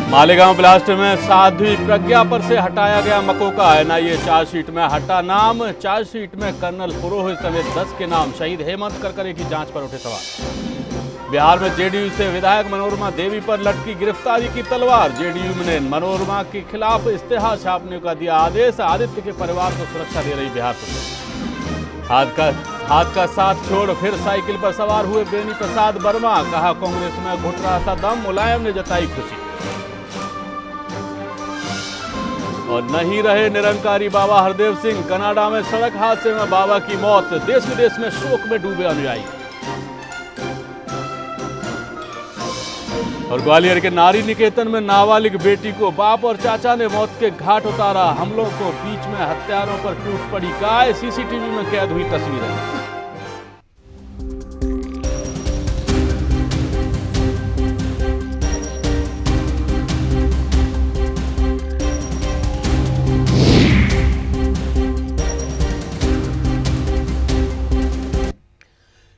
Malegaon blast में साध्वी प्रज्ञा पर से हटाया गया मकोका। एनआईए चार्जशीट में हटा नाम। चार्जशीट में कर्नल पुरोहित समेत 10 के नाम। शहीद हेमंत करकरे की जांच पर उठे सवाल। बिहार में जेडीयू से विधायक मनोरमा देवी पर लटकी गिरफ्तारी की तलवार। जेडीयू ने मनोरमा के खिलाफ इस्तेहार छापने का दिया आदेश। आदित्य के परिवार को सुरक्षा दे रही बिहार पुलिस। हाथ का साथ छोड़ फिर साइकिल पर सवार हुए बेनी प्रसाद वर्मा। कहा कांग्रेस में घुट रहा था दम। मुलायम ने जताई खुशी। और नहीं रहे निरंकारी बाबा हरदेव सिंह। कनाडा में सड़क हादसे में बाबा की मौत। देश विदेश में शोक में डूबे अनुयायी। और ग्वालियर के नारी निकेतन में नाबालिग बेटी को बाप और चाचा ने मौत के घाट उतारा। हमलों को बीच में हत्यारों पर टूट पड़ी गाय। सीसीटीवी में कैद हुई तस्वीरें।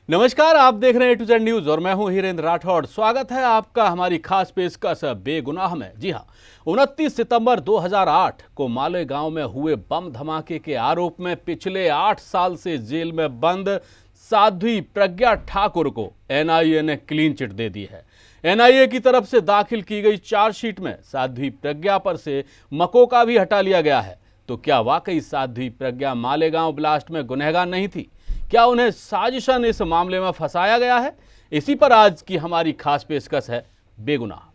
नमस्कार, आप देख रहे हैं A to Z न्यूज और मैं हूं हीरेंद्र राठौड़। स्वागत है आपका हमारी खास पेशकश बेगुनाह में। जी हां, 29 सितंबर 2008 को मालेगांव में हुए बम धमाके के आरोप में पिछले 8 साल से जेल में बंद साध्वी प्रज्ञा ठाकुर को एनआईए ने क्लीन चिट दे दी है। एनआईए की तरफ से दाखिल की गई चार्जशीट में साध्वी प्रज्ञा पर से मकोका भी हटा लिया गया है। तो क्या वाकई साध्वी प्रज्ञा मालेगांव ब्लास्ट में गुनहगार नहीं थी? क्या उन्हें साजिशन इस मामले में फंसाया गया है? इसी पर आज की हमारी खास पेशकश है बेगुनाह।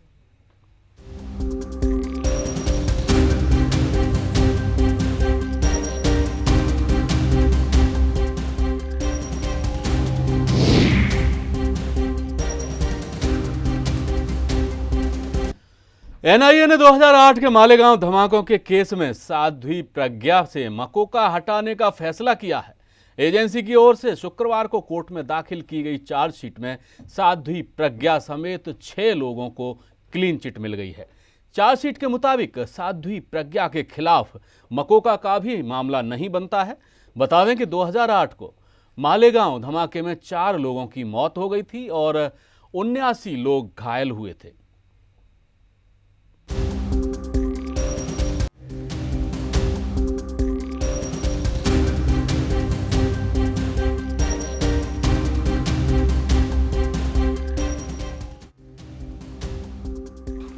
एनआईए ने 2008 के मालेगांव धमाकों के केस में साध्वी प्रज्ञा से मकोका हटाने का फैसला किया है। एजेंसी की ओर से शुक्रवार को कोर्ट में दाखिल की गई चार्जशीट में साध्वी प्रज्ञा समेत 6 लोगों को क्लीन चिट मिल गई है। चार्जशीट के मुताबिक साध्वी प्रज्ञा के खिलाफ मकोका का भी मामला नहीं बनता है। बता दें कि 2008 को मालेगांव धमाके में 4 लोगों की मौत हो गई थी और 79 लोग घायल हुए थे।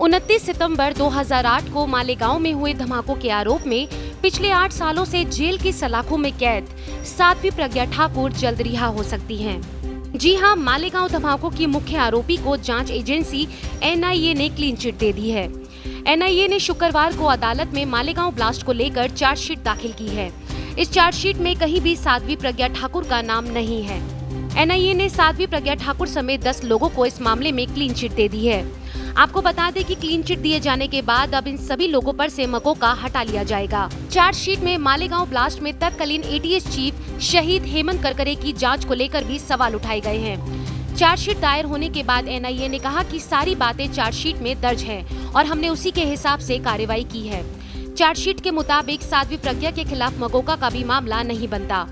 उनतीस सितंबर 2008 को मालेगांव में हुए धमाकों के आरोप में पिछले 8 सालों से जेल की सलाखों में कैद साध्वी प्रज्ञा ठाकुर जल्द रिहा हो सकती हैं। जी हां, मालेगांव धमाकों की मुख्य आरोपी को जांच एजेंसी एनआईए ने क्लीन चिट दे दी है। एनआईए ने शुक्रवार को अदालत में मालेगांव ब्लास्ट को लेकर चार्जशीट दाखिल की है। इस चार्जशीट में कहीं भी साध्वी प्रज्ञा ठाकुर का नाम नहीं है। एनआईए ने साध्वी प्रज्ञा ठाकुर समेत 10 लोगों को इस मामले में क्लीन चिट दे दी है। आपको बता दें कि क्लीन चिट दिए जाने के बाद अब इन सभी लोगों पर से मकोका हटा लिया जाएगा। चार्जशीट में मालेगांव ब्लास्ट में तत्कालीन एटीएस चीफ शहीद हेमंत करकरे की जांच को लेकर भी सवाल उठाए गए हैं। चार्जशीट दायर होने के बाद एनआईए ने कहा कि सारी बातें चार्जशीट में दर्ज हैं और हमने उसी के हिसाब से कार्रवाई की है। चार्जशीट के मुताबिक साध्वी प्रज्ञा के खिलाफ मकोका का भी मामला नहीं बनता।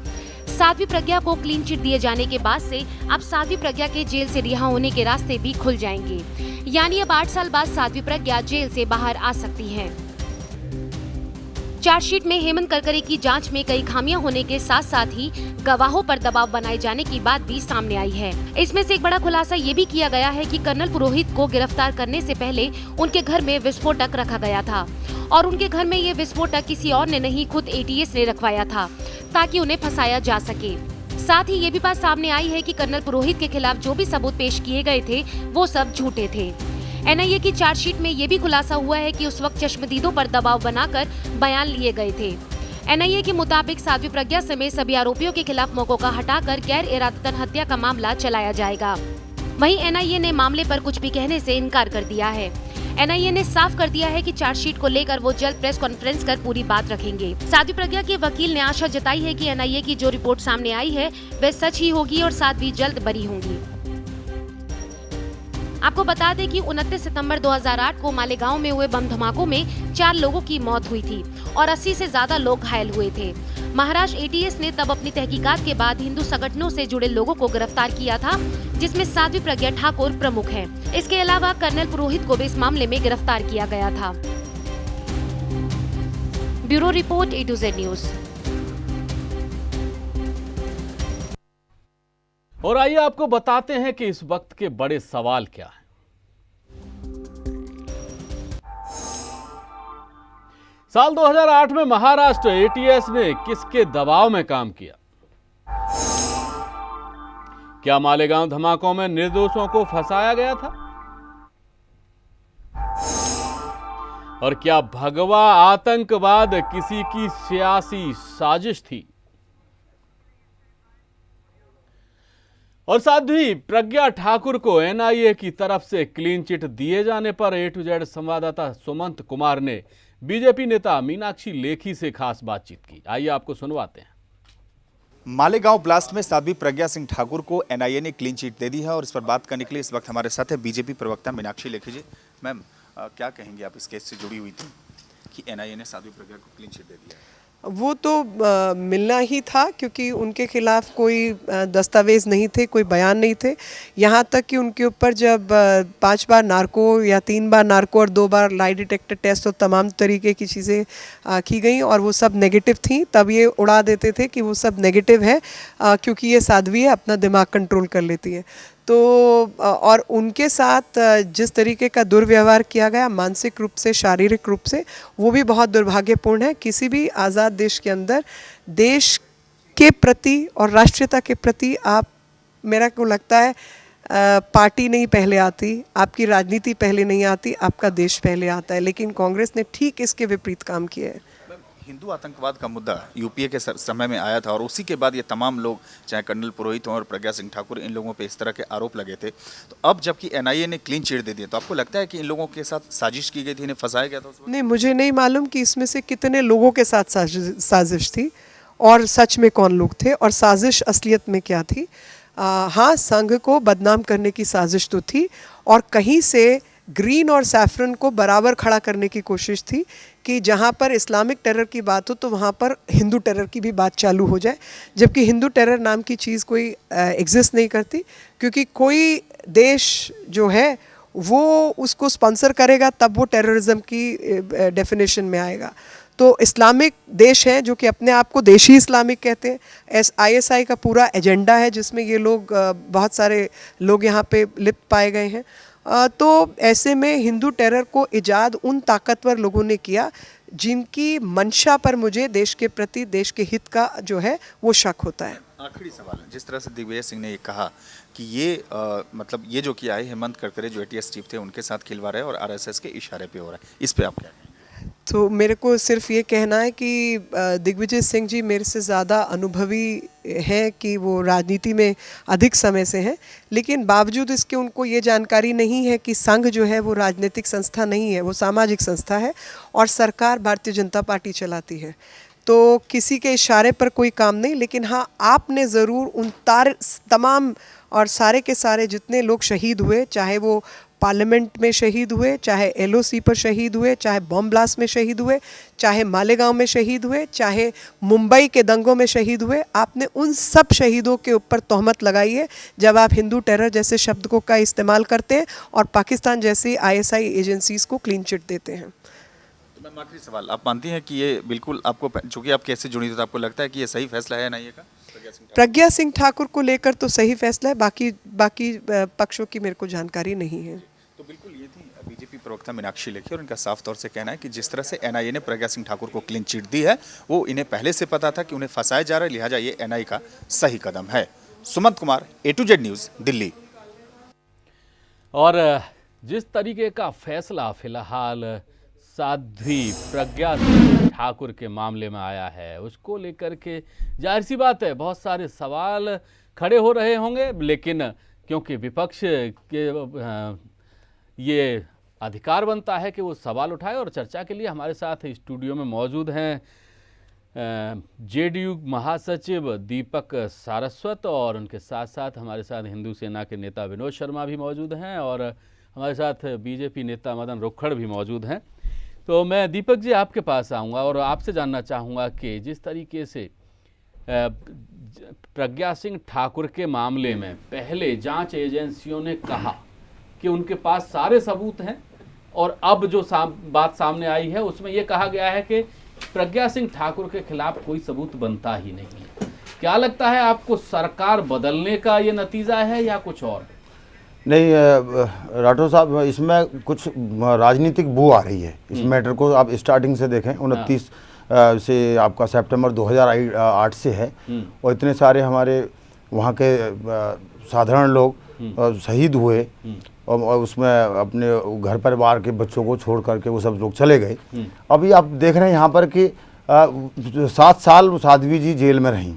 साध्वी प्रज्ञा को क्लीन चिट दिए जाने के बाद से अब साध्वी प्रज्ञा के जेल से रिहा होने के रास्ते भी खुल जाएंगे। यानी अब 8 साल बाद साध्वी प्रज्ञा जेल से बाहर आ सकती हैं। चार्जशीट में हेमंत करकरे की जांच में कई खामियां होने के साथ साथ ही गवाहों पर दबाव बनाए जाने की बात भी सामने आई है। इसमें से एक बड़ा खुलासा ये भी किया गया है कि कर्नल पुरोहित को गिरफ्तार करने से पहले उनके घर में विस्फोटक रखा गया था और उनके घर में ये विस्फोटक किसी और ने नहीं, खुद एटीएस ने रखवाया था ताकि उन्हें फंसाया जा सके। साथ ही ये भी बात सामने आई है कि कर्नल पुरोहित के खिलाफ जो भी सबूत पेश किए गए थे वो सब झूठे थे। एनआईए की चार्जशीट में ये भी खुलासा हुआ है कि उस वक्त चश्मदीदों पर दबाव बनाकर बयान लिए गए थे। एनआईए के मुताबिक साध्वी प्रज्ञा समेत सभी आरोपियों के खिलाफ मकोका हटाकर गैर इरादतन हत्या का मामला चलाया जाएगा। वहीं एनआईए ने मामले पर कुछ भी कहने से इनकार कर दिया है। एनआईए ने साफ कर दिया है कि चार्जशीट को लेकर वो जल्द प्रेस कॉन्फ्रेंस कर पूरी बात रखेंगे। साध्वी प्रज्ञा के वकील ने आशा जताई है कि एनआईए की जो रिपोर्ट सामने आई है वह सच ही होगी और साध्वी जल्द बरी होंगी। आपको बता दें कि 29 सितंबर 2008 को मालेगांव में हुए बम धमाकों में 4 लोगों की मौत हुई थी और 80 से ज्यादा लोग घायल हुए थे। महाराष्ट्र एटीएस ने तब अपनी तहकीकात के बाद हिंदू संगठनों से जुड़े लोगों को गिरफ्तार किया था, जिसमें साध्वी प्रज्ञा ठाकुर प्रमुख है। इसके अलावा कर्नल पुरोहित को भी इस मामले में गिरफ्तार किया गया था। Bureau report A2Z news. और आइए आपको बताते हैं कि इस वक्त के बड़े सवाल क्या हैं। साल 2008 में महाराष्ट्र एटीएस ने किसके दबाव में काम किया? क्या मालेगांव धमाकों में निर्दोषों को फंसाया गया था? और क्या भगवा आतंकवाद किसी की सियासी साजिश थी? और साध्वी प्रज्ञा ठाकुर को एनआईए की तरफ से क्लीन चिट दिए जाने पर A2Z संवाददाता सुमंत कुमार ने बीजेपी नेता मीनाक्षी लेखी से खास बातचीत की। आइए आपको सुनवाते हैं। मालेगांव ब्लास्ट में साध्वी प्रज्ञा सिंह ठाकुर को एनआईए ने क्लीन चिट दे दी है और इस पर बात करने के लिए इस वक्त हमारे साथ है बीजेपी प्रवक्ता मीनाक्षी लेखी जी। मैम, क्या कहेंगे आप इस केस से जुड़ी हुई थी कि एनआईए ने साध्वी प्रज्ञा को क्लीन चिट दे दिया? वो तो मिलना ही था, क्योंकि उनके खिलाफ कोई दस्तावेज नहीं थे, कोई बयान नहीं थे। यहाँ तक कि उनके ऊपर जब 5 बार नार्को या 3 बार नार्को और 2 बार लाई डिटेक्टर टेस्ट और तमाम तरीके की चीज़ें की गई और वो सब नेगेटिव थी, तब ये उड़ा देते थे कि वो सब नेगेटिव है क्योंकि ये साध्वी है, अपना दिमाग कंट्रोल कर लेती है। तो और उनके साथ जिस तरीके का दुर्व्यवहार किया गया मानसिक रूप से, शारीरिक रूप से, वो भी बहुत दुर्भाग्यपूर्ण है। किसी भी आज़ाद देश के अंदर देश के प्रति और राष्ट्रीयता के प्रति मेरा को लगता है पार्टी नहीं पहले आती, आपकी राजनीति पहले नहीं आती, आपका देश पहले आता है। लेकिन कांग्रेस ने ठीक इसके विपरीत काम किया है। हिंदू आतंकवाद का मुद्दा यूपीए के समय में आया था और उसी के बाद ये तमाम लोग, चाहे कर्नल पुरोहित हों और प्रज्ञा सिंह ठाकुर, इन लोगों पे इस तरह के आरोप लगे थे। तो अब जबकि एनआईए ने क्लीन चिट दे दिया, तो आपको लगता है कि इन लोगों के साथ साजिश की गई थी, इन्हें फंसाया गया था उस वक्त? नहीं, मुझे नहीं मालूम कि इसमें से कितने लोगों के साथ साजिश थी और सच में कौन लोग थे और साजिश असलियत में क्या थी। हाँ, संघ को बदनाम करने की साजिश तो थी और कहीं से ग्रीन और सैफरन को बराबर खड़ा करने की कोशिश थी कि जहाँ पर इस्लामिक टेरर की बात हो तो वहाँ पर हिंदू टेरर की भी बात चालू हो जाए, जबकि हिंदू टेरर नाम की चीज़ कोई एग्जिस्ट नहीं करती, क्योंकि कोई देश जो है वो उसको स्पॉन्सर करेगा तब वो टेररिज्म की डेफिनेशन में आएगा। तो इस्लामिक देश हैं जो कि अपने आप को देशी इस्लामिक कहते हैं। ISI का पूरा एजेंडा है जिसमें ये लोग, बहुत सारे लोग यहाँ पे लिप्त पाए गए हैं। तो ऐसे में हिंदू टेरर को इजाद उन ताकतवर लोगों ने किया जिनकी मंशा पर मुझे देश के प्रति, देश के हित का जो है वो शक होता है। आखिरी सवाल है, जिस तरह से दिग्विजय सिंह ने ये कहा कि ये मतलब ये जो किया है हेमंत करकरे जो ATS चीफ थे उनके साथ खिलवा रहे हैं और RSS के इशारे पे हो रहा है, इस पे आप क्या कहें? तो मेरे को सिर्फ ये कहना है कि दिग्विजय सिंह जी मेरे से ज़्यादा अनुभवी हैं कि वो राजनीति में अधिक समय से हैं, लेकिन बावजूद इसके उनको ये जानकारी नहीं है कि संघ जो है वो राजनीतिक संस्था नहीं है, वो सामाजिक संस्था है और सरकार भारतीय जनता पार्टी चलाती है। तो किसी के इशारे पर कोई काम नहीं, लेकिन हाँ, आपने ज़रूर उन तमाम और सारे के सारे जितने लोग शहीद हुए, चाहे वो पार्लियामेंट में शहीद हुए, चाहे LOC पर शहीद हुए, चाहे बॉम्ब ब्लास्ट में शहीद हुए, चाहे मालेगांव में शहीद हुए, चाहे मुंबई के दंगों में शहीद हुए, आपने उन सब शहीदों के ऊपर तोहमत लगाई है जब आप हिंदू टेरर जैसे शब्द का इस्तेमाल करते हैं और पाकिस्तान जैसी ISI एजेंसीज को क्लीन चिट देते हैं। तो मैम, आखिरी सवाल, आप मानती हैं कि ये बिल्कुल आपको, चूंकि आप कैसे जुड़ी, तो आपको लगता है कि ये सही फैसला है एनआईए का? प्रज्ञा सिंह ठाकुर को लेकर तो सही फैसला है, बाकी पक्षों की मेरे को जानकारी नहीं है। तो बिल्कुल ये थी बीजेपी प्रवक्ता मीनाक्षी लेखी और इनका साफ तौर से कहना है कि जिस तरह से एनआईए ने प्रज्ञा सिंह ठाकुर को क्लीन चिट दी है वो इन्हें पहले से पता था कि उन्हें फंसाया जा रहा है, लिहाजा ये एनआईए का सही कदम है। Sumant Kumar, A2Z news, Delhi. और जिस तरीके का फैसला फिलहाल साध्वी प्रज्ञा सिंह ठाकुर के मामले में आया है उसको लेकर के जाहिर सी बात है बहुत सारे सवाल खड़े हो रहे होंगे, लेकिन क्योंकि विपक्ष के ये अधिकार बनता है कि वो सवाल उठाए, और चर्चा के लिए हमारे साथ स्टूडियो में मौजूद हैं JDU महासचिव दीपक सारस्वत और उनके साथ साथ हमारे साथ हिंदू सेना के नेता विनोद शर्मा भी मौजूद हैं और हमारे साथ बीजेपी नेता मदन रुक्खड़ भी मौजूद हैं। तो मैं दीपक जी आपके पास आऊँगा और आपसे जानना चाहूँगा कि जिस तरीके से प्रज्ञा सिंह ठाकुर के मामले में पहले जांच एजेंसियों ने कहा कि उनके पास सारे सबूत हैं, और अब जो बात सामने आई है उसमें यह कहा गया है कि प्रज्ञा सिंह ठाकुर के खिलाफ कोई सबूत बनता ही नहीं है। क्या लगता है आपको, सरकार बदलने का ये नतीजा है या कुछ और? नहीं राठौर साहब, इसमें कुछ राजनीतिक बू आ रही है इस मैटर को। आप स्टार्टिंग से देखें, 29 से आपका सितंबर 2008 से है, और इतने सारे हमारे वहाँ के साधारण लोग शहीद हुए, और उसमें अपने घर परिवार के बच्चों को छोड़ करके वो सब लोग चले गए। अभी आप देख रहे हैं यहाँ पर कि 7 साल साध्वी जी जेल में रहीं,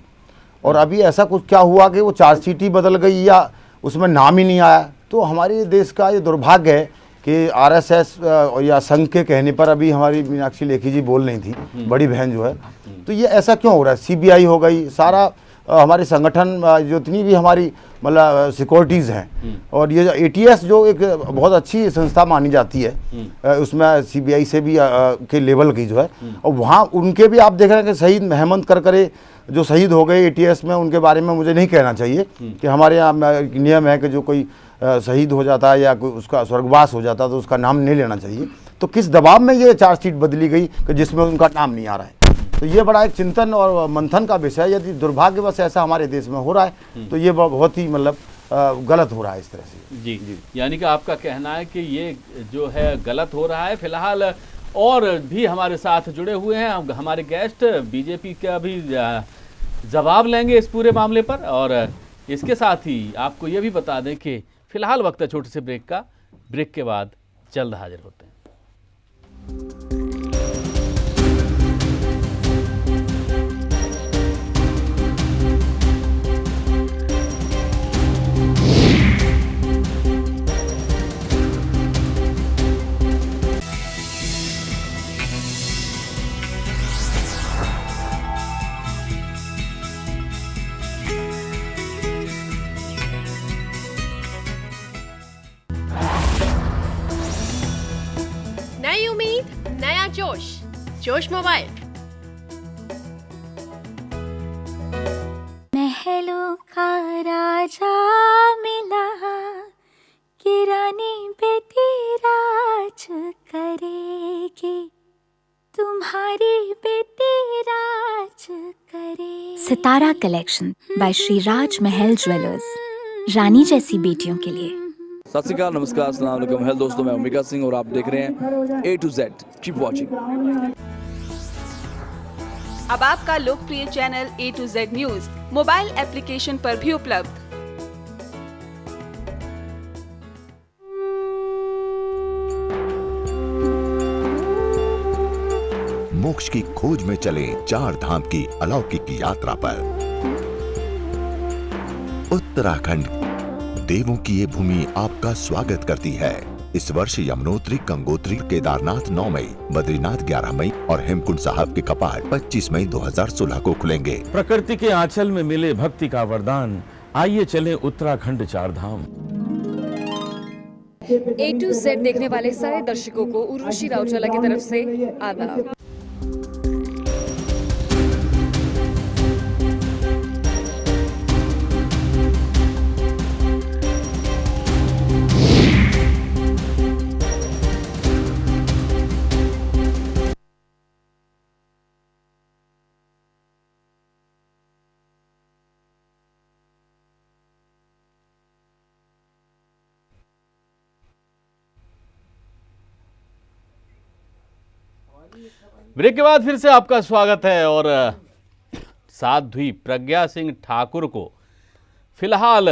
और अभी ऐसा कुछ क्या हुआ कि वो चार्जशीट ही बदल गई या उसमें नाम ही नहीं आया। तो हमारे देश का ये दुर्भाग्य है कि आरएसएस या संघ के कहने पर अभी हमारी मीनाक्षी लेखी जी बोल नहीं थी, बड़ी बहन जो है। तो ये ऐसा क्यों हो रहा है? सीबीआई हो गई, सारा हमारे संगठन जितनी भी हमारी मतलब सिक्योरिटीज़ हैं, और ये एटीएस जो एक बहुत अच्छी संस्था मानी जाती है, उसमें सीबीआई से भी के लेवल की जो है, और वहाँ उनके भी आप देख रहे हैं कि शहीद हेमंत करकरे जो शहीद हो गए एटीएस में, उनके बारे में मुझे नहीं कहना चाहिए कि हमारे यहाँ नियम है कि जो कोई शहीद हो जाता है या कोई उसका स्वर्गवास हो जाता है तो उसका नाम नहीं लेना चाहिए। तो किस दबाव में ये चार्जशीट बदली गई कि जिसमें उनका नाम नहीं आ रहा है? तो ये बड़ा एक चिंतन और मंथन का विषय है। यदि दुर्भाग्यवश ऐसा हमारे देश में हो रहा है तो ये बहुत ही मतलब गलत हो रहा है इस तरह से। जी जी, यानी कि आपका कहना है कि ये जो है गलत हो रहा है। फिलहाल और भी हमारे साथ जुड़े हुए हैं हमारे गेस्ट, बीजेपी का भी जवाब लेंगे इस पूरे मामले पर, और इसके साथ ही आपको ये भी बता दें कि फिलहाल वक्त है छोटे से ब्रेक का। ब्रेक के बाद जल्द हाजिर होते हैं। नई उम्मीद, नया जोश, जोश मोबाइल। महलों का राजा मिला कि रानी बेटी राज करेगी, तुम्हारी बेटी राज करेगी। सितारा कलेक्शन बाय श्री राज महल ज्वेलर्स, रानी जैसी बेटियों के लिए। सत श्री अकाल, नमस्कार, अस्सलाम वालेकुम। हेलो दोस्तों, मैं ओमेगा सिंह और आप देख रहे हैं A to Z। Keep watching. अब आपका लोकप्रिय channel A to Z news mobile application पर भी उपलब्ध। मोक्ष की खोज में चले 4 धाम की अलौकिक यात्रा पर। उत्तराखंड, देवों की ये भूमि आपका स्वागत करती है। इस वर्ष यमुनोत्री, गंगोत्री, केदारनाथ 9 मई, बद्रीनाथ 11 मई और हेमकुंड साहब के कपाट 25 मई 2016 को खुलेंगे। प्रकृति के आंचल में मिले भक्ति का वरदान, आइए चले उत्तराखंड 4 धाम। A to Z देखने वाले सारे दर्शकों को उर्वशी राउचला की तरफ से आदाब। ब्रेक के बाद फिर से आपका स्वागत है। और साध्वी प्रज्ञा सिंह ठाकुर को फिलहाल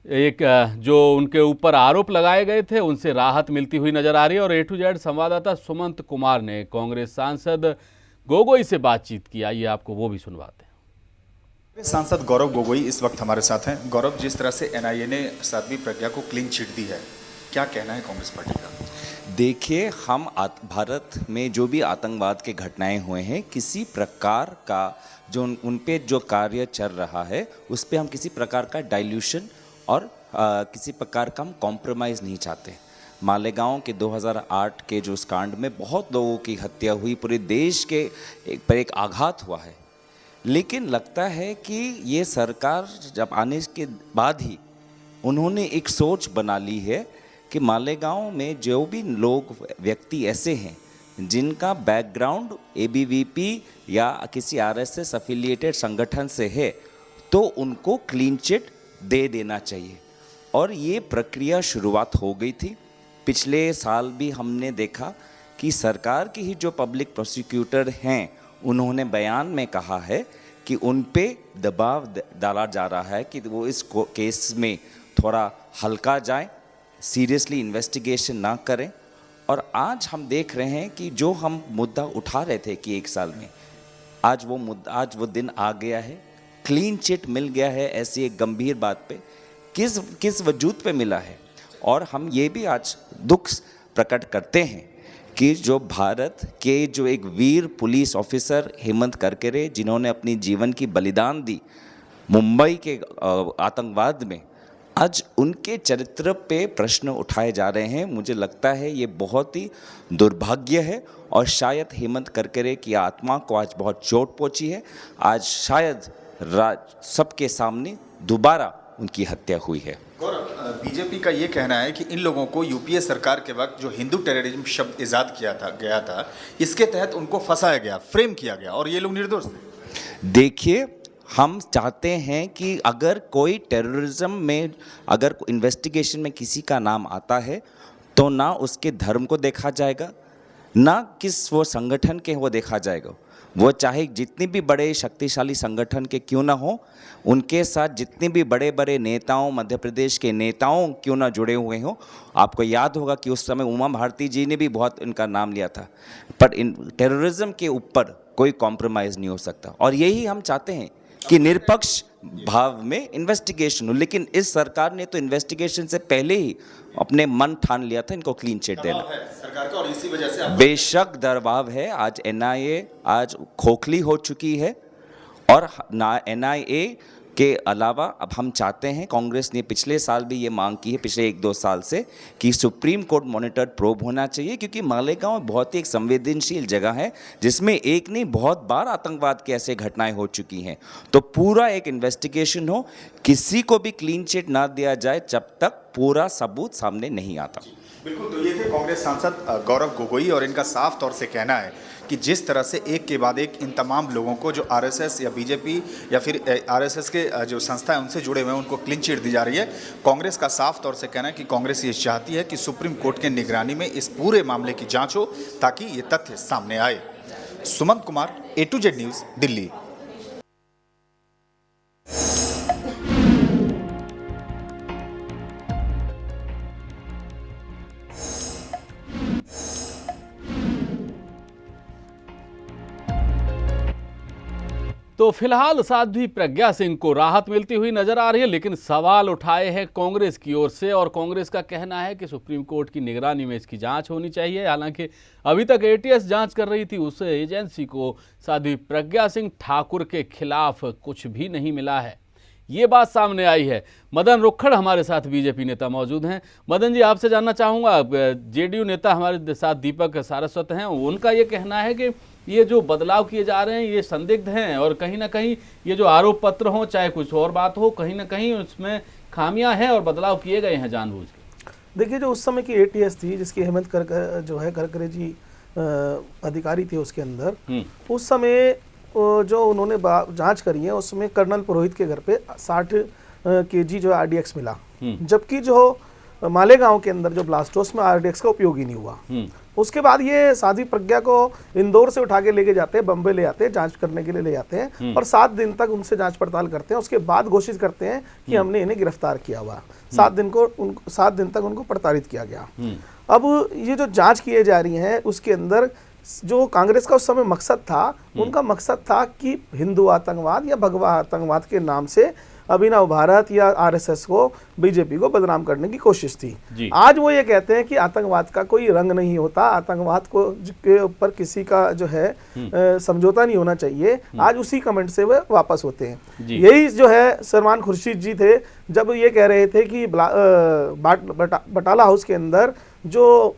एक जो उनके ऊपर आरोप लगाए गए थे उनसे राहत मिलती हुई नजर आ रही है। और A to Z संवाददाता सुमंत कुमार ने कांग्रेस सांसद गोगोई से बातचीत की, आइए आपको वो भी सुनवाते हैं। सांसद गौरव गोगोई इस वक्त हमारे साथ हैं। गौरव, जिस तरह से NIA ने साध्वी प्रज्ञा को क्लीन चिट दी है, क्या कहना है कांग्रेस पार्टी का? देखिए, हम भारत में जो भी आतंकवाद के घटनाएं हुए हैं, किसी प्रकार का जो उन पे जो कार्य चल रहा है उस पे हम किसी प्रकार का डाइल्यूशन और किसी प्रकार का हम कॉम्प्रोमाइज़ नहीं चाहते। मालेगांव के 2008 के जो कांड में बहुत लोगों की हत्या हुई, पूरे देश के पर एक आघात हुआ है। लेकिन लगता है कि ये सरकार जब आने के बाद ही उन्होंने एक सोच बना ली है कि मालेगांव में जो भी लोग व्यक्ति ऐसे हैं जिनका बैकग्राउंड एबीवीपी या किसी आरएसएस एफिलिएटेड संगठन से है, तो उनको क्लीन चिट दे देना चाहिए। और ये प्रक्रिया शुरुआत हो गई थी। पिछले साल भी हमने देखा कि सरकार के ही जो पब्लिक प्रोसिक्यूटर हैं उन्होंने बयान में कहा है कि उन पे दबाव डाला जा रहा है कि वो इस केस में थोड़ा हल्का जाए, सीरियसली इन्वेस्टिगेशन ना करें। और आज हम देख रहे हैं कि जो हम मुद्दा उठा रहे थे कि 1 साल में, आज वो दिन आ गया है, क्लीन चिट मिल गया है। ऐसी एक गंभीर बात पे किस वजूद पे मिला है। और हम ये भी आज दुख प्रकट करते हैं कि जो भारत के जो एक वीर पुलिस ऑफिसर हेमंत करकरे, जिन्होंने अपनी जीवन की बलिदान दी मुंबई के आतंकवाद में, आज उनके चरित्र पे प्रश्न उठाए जा रहे हैं। मुझे लगता है ये बहुत ही दुर्भाग्य है और शायद हेमंत करकरे की आत्मा को आज बहुत चोट पहुंची है। आज शायद सबके सामने दोबारा उनकी हत्या हुई है। गौरव, बीजेपी का ये कहना है कि इन लोगों को यूपीए सरकार के वक्त जो हिंदू टेररिज्म शब्द इजाद गया था, इसके तहत उनको फंसाया गया, फ्रेम किया गया और ये लोग निर्दोष थे। देखिए, हम चाहते हैं कि अगर कोई टेररिज्म में अगर इन्वेस्टिगेशन में किसी का नाम आता है तो ना उसके धर्म को देखा जाएगा, ना किस वो संगठन के वो देखा जाएगा। वो चाहे जितनी भी बड़े शक्तिशाली संगठन के क्यों ना हो, उनके साथ जितने भी बड़े बड़े नेताओं, मध्य प्रदेश के नेताओं क्यों ना जुड़े हुए हों। आपको याद होगा कि उस समय उमा भारती जी ने भी बहुत इनका नाम लिया था। पर इन टेररिज्म के ऊपर कोई कॉम्प्रोमाइज़ नहीं हो सकता और यही हम चाहते हैं कि निष्पक्ष भाव में इन्वेस्टिगेशन हो। लेकिन इस सरकार ने तो इन्वेस्टिगेशन से पहले ही अपने मन ठान लिया था इनको क्लीन चिट देना। सरकार का और इसी वजह से बेशक दबाव है। आज एनआईए आज खोखली हो चुकी है और ना एनआईए के अलावा अब हम चाहते हैं, कांग्रेस ने पिछले साल भी ये मांग की है, पिछले 1-2 साल से, कि सुप्रीम कोर्ट मॉनिटर्ड प्रोब होना चाहिए, क्योंकि मालेगांव बहुत ही एक संवेदनशील जगह है जिसमें एक नहीं बहुत बार आतंकवाद की ऐसे घटनाएं हो चुकी हैं। तो पूरा एक इन्वेस्टिगेशन हो, किसी को भी क्लीन चिट ना दिया जाए जब तक पूरा सबूत सामने नहीं आता। बिल्कुल, तो ये थे कांग्रेस सांसद गौरव गोगोई और इनका साफ तौर से कहना है कि जिस तरह से एक के बाद एक इन तमाम लोगों को जो आरएसएस या बीजेपी या फिर आरएसएस के जो संस्था है उनसे जुड़े हुए हैं उनको क्लीन चिट दी जा रही है। कांग्रेस का साफ तौर से कहना है कि कांग्रेस ये चाहती है कि सुप्रीम कोर्ट के निगरानी में इस पूरे मामले की जांच हो ताकि ये तथ्य सामने आए। Sumant Kumar, A to Z news, Delhi. तो फिलहाल साध्वी प्रज्ञा सिंह को राहत मिलती हुई नजर आ रही है, लेकिन सवाल उठाए हैं कांग्रेस की ओर से और कांग्रेस का कहना है कि सुप्रीम कोर्ट की निगरानी में इसकी जांच होनी चाहिए। हालांकि अभी तक एटीएस जांच कर रही थी, उस एजेंसी को साध्वी प्रज्ञा सिंह ठाकुर के खिलाफ कुछ भी नहीं मिला है, ये बात सामने आई है। मदन रुक्खड़ हमारे साथ बीजेपी नेता मौजूद हैं। मदन जी, आपसे जानना चाहूँगा, जेडीयू नेता हमारे साथ दीपक सारस्वत हैं, उनका ये कहना है कि ये जो बदलाव किए जा रहे हैं ये संदिग्ध हैं और कहीं ना कहीं ये जो आरोप पत्र हो, चाहे कुछ और बात हो, कहीं ना कहीं उसमें खामियां हैं और बदलाव किए गए हैं जानबूझ के। देखिए, जो उस समय की एटीएस थी जिसकी हेमंत करकरे जी अधिकारी थे उसके अंदर, उस समय जो उन्होंने जांच करी है उसमें कर्नल पुरोहित के घर पे 60 kg जो आरडीएक्स मिला, जबकि जो मालेगांव के अंदर जो ब्लास्ट उसमें आरडीएक्स का उपयोग ही नहीं हुआ। उसके बाद ये साध्वी प्रज्ञा को इंदौर से उठा के लेके जाते हैं, बम्बई ले जाते हैं, जांच करने के लिए ले जाते हैं और 7 दिन तक उनसे जांच पड़ताल करते हैं। उसके बाद घोषित करते हैं कि हमने इन्हें गिरफ्तार किया हुआ। 7 दिन तक उनको प्रताड़ित किया गया। अब ये जो जांच किए जा रही है उसके अंदर जो कांग्रेस का उस समय मकसद था, उनका मकसद था कि हिंदू आतंकवाद या भगवा आतंकवाद के नाम से अभिनव भारत या आरएसएस को, बीजेपी को बदनाम करने की कोशिश थी। आज वो ये कहते हैं कि आतंकवाद का कोई रंग नहीं होता, आतंकवाद को के ऊपर किसी का जो है समझौता नहीं होना चाहिए। आज उसी कमेंट से वे वापस होते हैं। यही जो है सलमान खुर्शीद जी थे, जब ये कह रहे थे कि बटाला हाउस के अंदर जो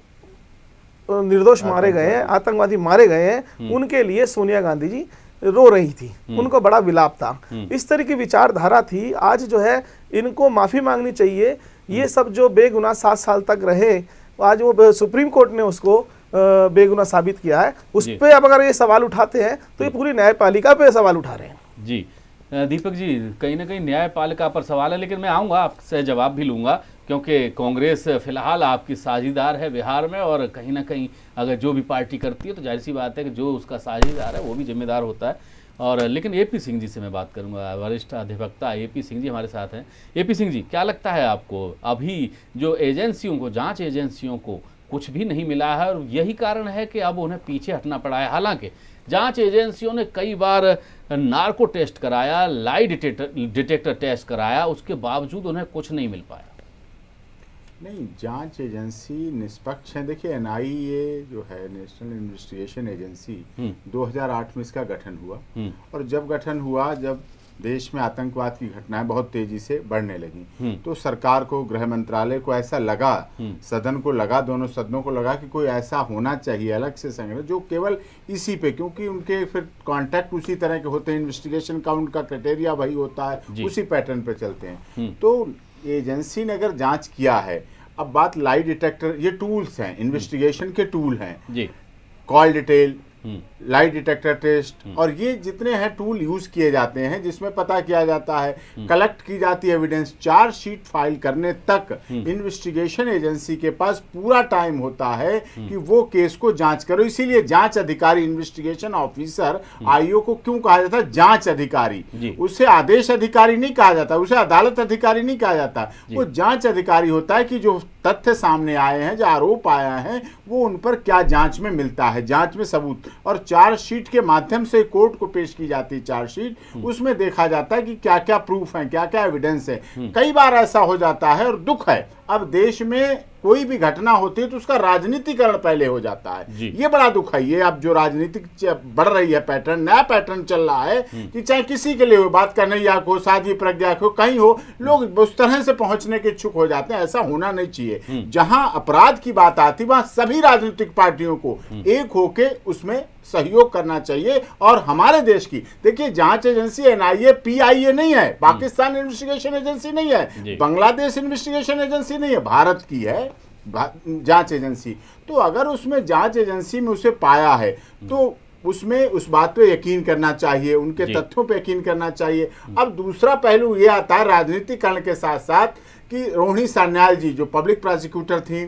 निर्दोष मारे गए हैं, आतंकवादी मारे गए हैं, उनके लिए सोनिया गांधी जी रो रही थी, उनको बड़ा विलाप था, इस तरह की विचारधारा थी। आज जो है इनको माफी मांगनी चाहिए। ये सब जो बेगुनाह 7 साल तक रहे, आज वो सुप्रीम कोर्ट ने उसको बेगुनाह साबित किया है। उस पे अब अगर ये सवाल उठाते हैं तो ये पूरी न्यायपालिका पे सवाल उठा रहे हैं। जी दीपक जी, कहीं ना कहीं न्यायपालिका पर सवाल है, लेकिन मैं आऊँगा आपसे जवाब भी लूँगा, क्योंकि कांग्रेस फिलहाल आपकी साझीदार है बिहार में, और कहीं ना कहीं अगर जो भी पार्टी करती है तो जाहिर सी बात है कि जो उसका साझीदार है वो भी जिम्मेदार होता है। और लेकिन एपी सिंह जी से मैं बात करूंगा, वरिष्ठ अधिवक्ता एपी सिंह जी हमारे साथ हैं। एपी सिंह जी, क्या लगता है आपको, अभी जो एजेंसियों को, जांच एजेंसियों को कुछ भी नहीं मिला है और यही कारण है कि अब उन्हें पीछे हटना पड़ा है? हालांकि जांच एजेंसियों ने कई बार नार्को टेस्ट कराया, लाई डिटेक्टर टेस्ट कराया, उसके बावजूद उन्हें कुछ नहीं मिल पाया। नहीं, जांच एजेंसी निष्पक्ष है। देखिए एनआईए जो है, नेशनल इन्वेस्टिगेशन एजेंसी, 2008 में इसका गठन हुआ, और जब गठन हुआ, जब देश में आतंकवाद की घटनाएं बहुत तेजी से बढ़ने लगी, तो सरकार को, गृह मंत्रालय को ऐसा लगा, सदन को लगा, दोनों सदनों को लगा कि कोई ऐसा होना चाहिए अलग से संगठन जो केवल इसी पे, क्योंकि उनके फिर कॉन्टैक्ट उसी तरह के होते हैं, इन्वेस्टिगेशन का उनका क्राइटेरिया वही होता है, उसी पैटर्न पे चलते हैं। तो एजेंसी ने अगर जांच किया है, अब बात लाई डिटेक्टर, ये टूल्स हैं, इन्वेस्टिगेशन के टूल हैं, call detail, lie detector test, और ये जितने हैं टूल यूज किए जाते हैं, जिसमें पता किया जाता है, कलेक्ट की जाती है एविडेंस, चार्जशीट फाइल करने तक इन्वेस्टिगेशन एजेंसी के पास पूरा टाइम होता है कि वो केस को जांच करो। इसीलिए जांच अधिकारी, इन्वेस्टिगेशन ऑफिसर, आईओ को क्यों कहा जाता है जांच अधिकारी? उसे आदेश अधिकारी नहीं कहा जाता, उसे अदालत अधिकारी नहीं कहा जाता, वो जांच अधिकारी होता है कि जो तथ्य सामने आए हैं, जो आरोप आया है, वो उन पर क्या जांच में मिलता है, जांच में सबूत, और चार्जशीट के माध्यम से कोर्ट को पेश की जाती है चार्जशीट, उसमें देखा जाता है कि क्या क्या प्रूफ है, क्या क्या एविडेंस है। कई बार ऐसा हो जाता है, और दुख है, अब देश में कोई भी घटना होती है तो उसका राजनीतिकरण पहले हो जाता है, ये बड़ा दुख है। ये अब जो राजनीतिक बढ़ रही है पैटर्न, नया पैटर्न चल रहा है कि चाहे किसी के लिए हो, बात कन्हैया को, साध्वी प्रज्ञा को, कहीं हो, लोग उस तरह से पहुंचने के इच्छुक हो जाते हैं। ऐसा होना नहीं चाहिए। जहां अपराध की बात आती वहां सभी राजनीतिक पार्टियों को एक होके उसमें सहयोग करना चाहिए। और हमारे देश की देखिए जांच एजेंसी एनआईए पीआईए नहीं है, पाकिस्तान इन्वेस्टिगेशन एजेंसी नहीं है, बांग्लादेश इन्वेस्टिगेशन एजेंसी नहीं है, भारत की है जांच एजेंसी। तो अगर उसमें जांच एजेंसी में उसे पाया है तो उसमें उस बात पे यकीन करना चाहिए, उनके तथ्यों पे यकीन करना चाहिए। अब दूसरा पहलू ये आता है राजनीतिकरण के साथ साथ कि रोहिणी सान्याल जी जो पब्लिक प्रोसिक्यूटर थी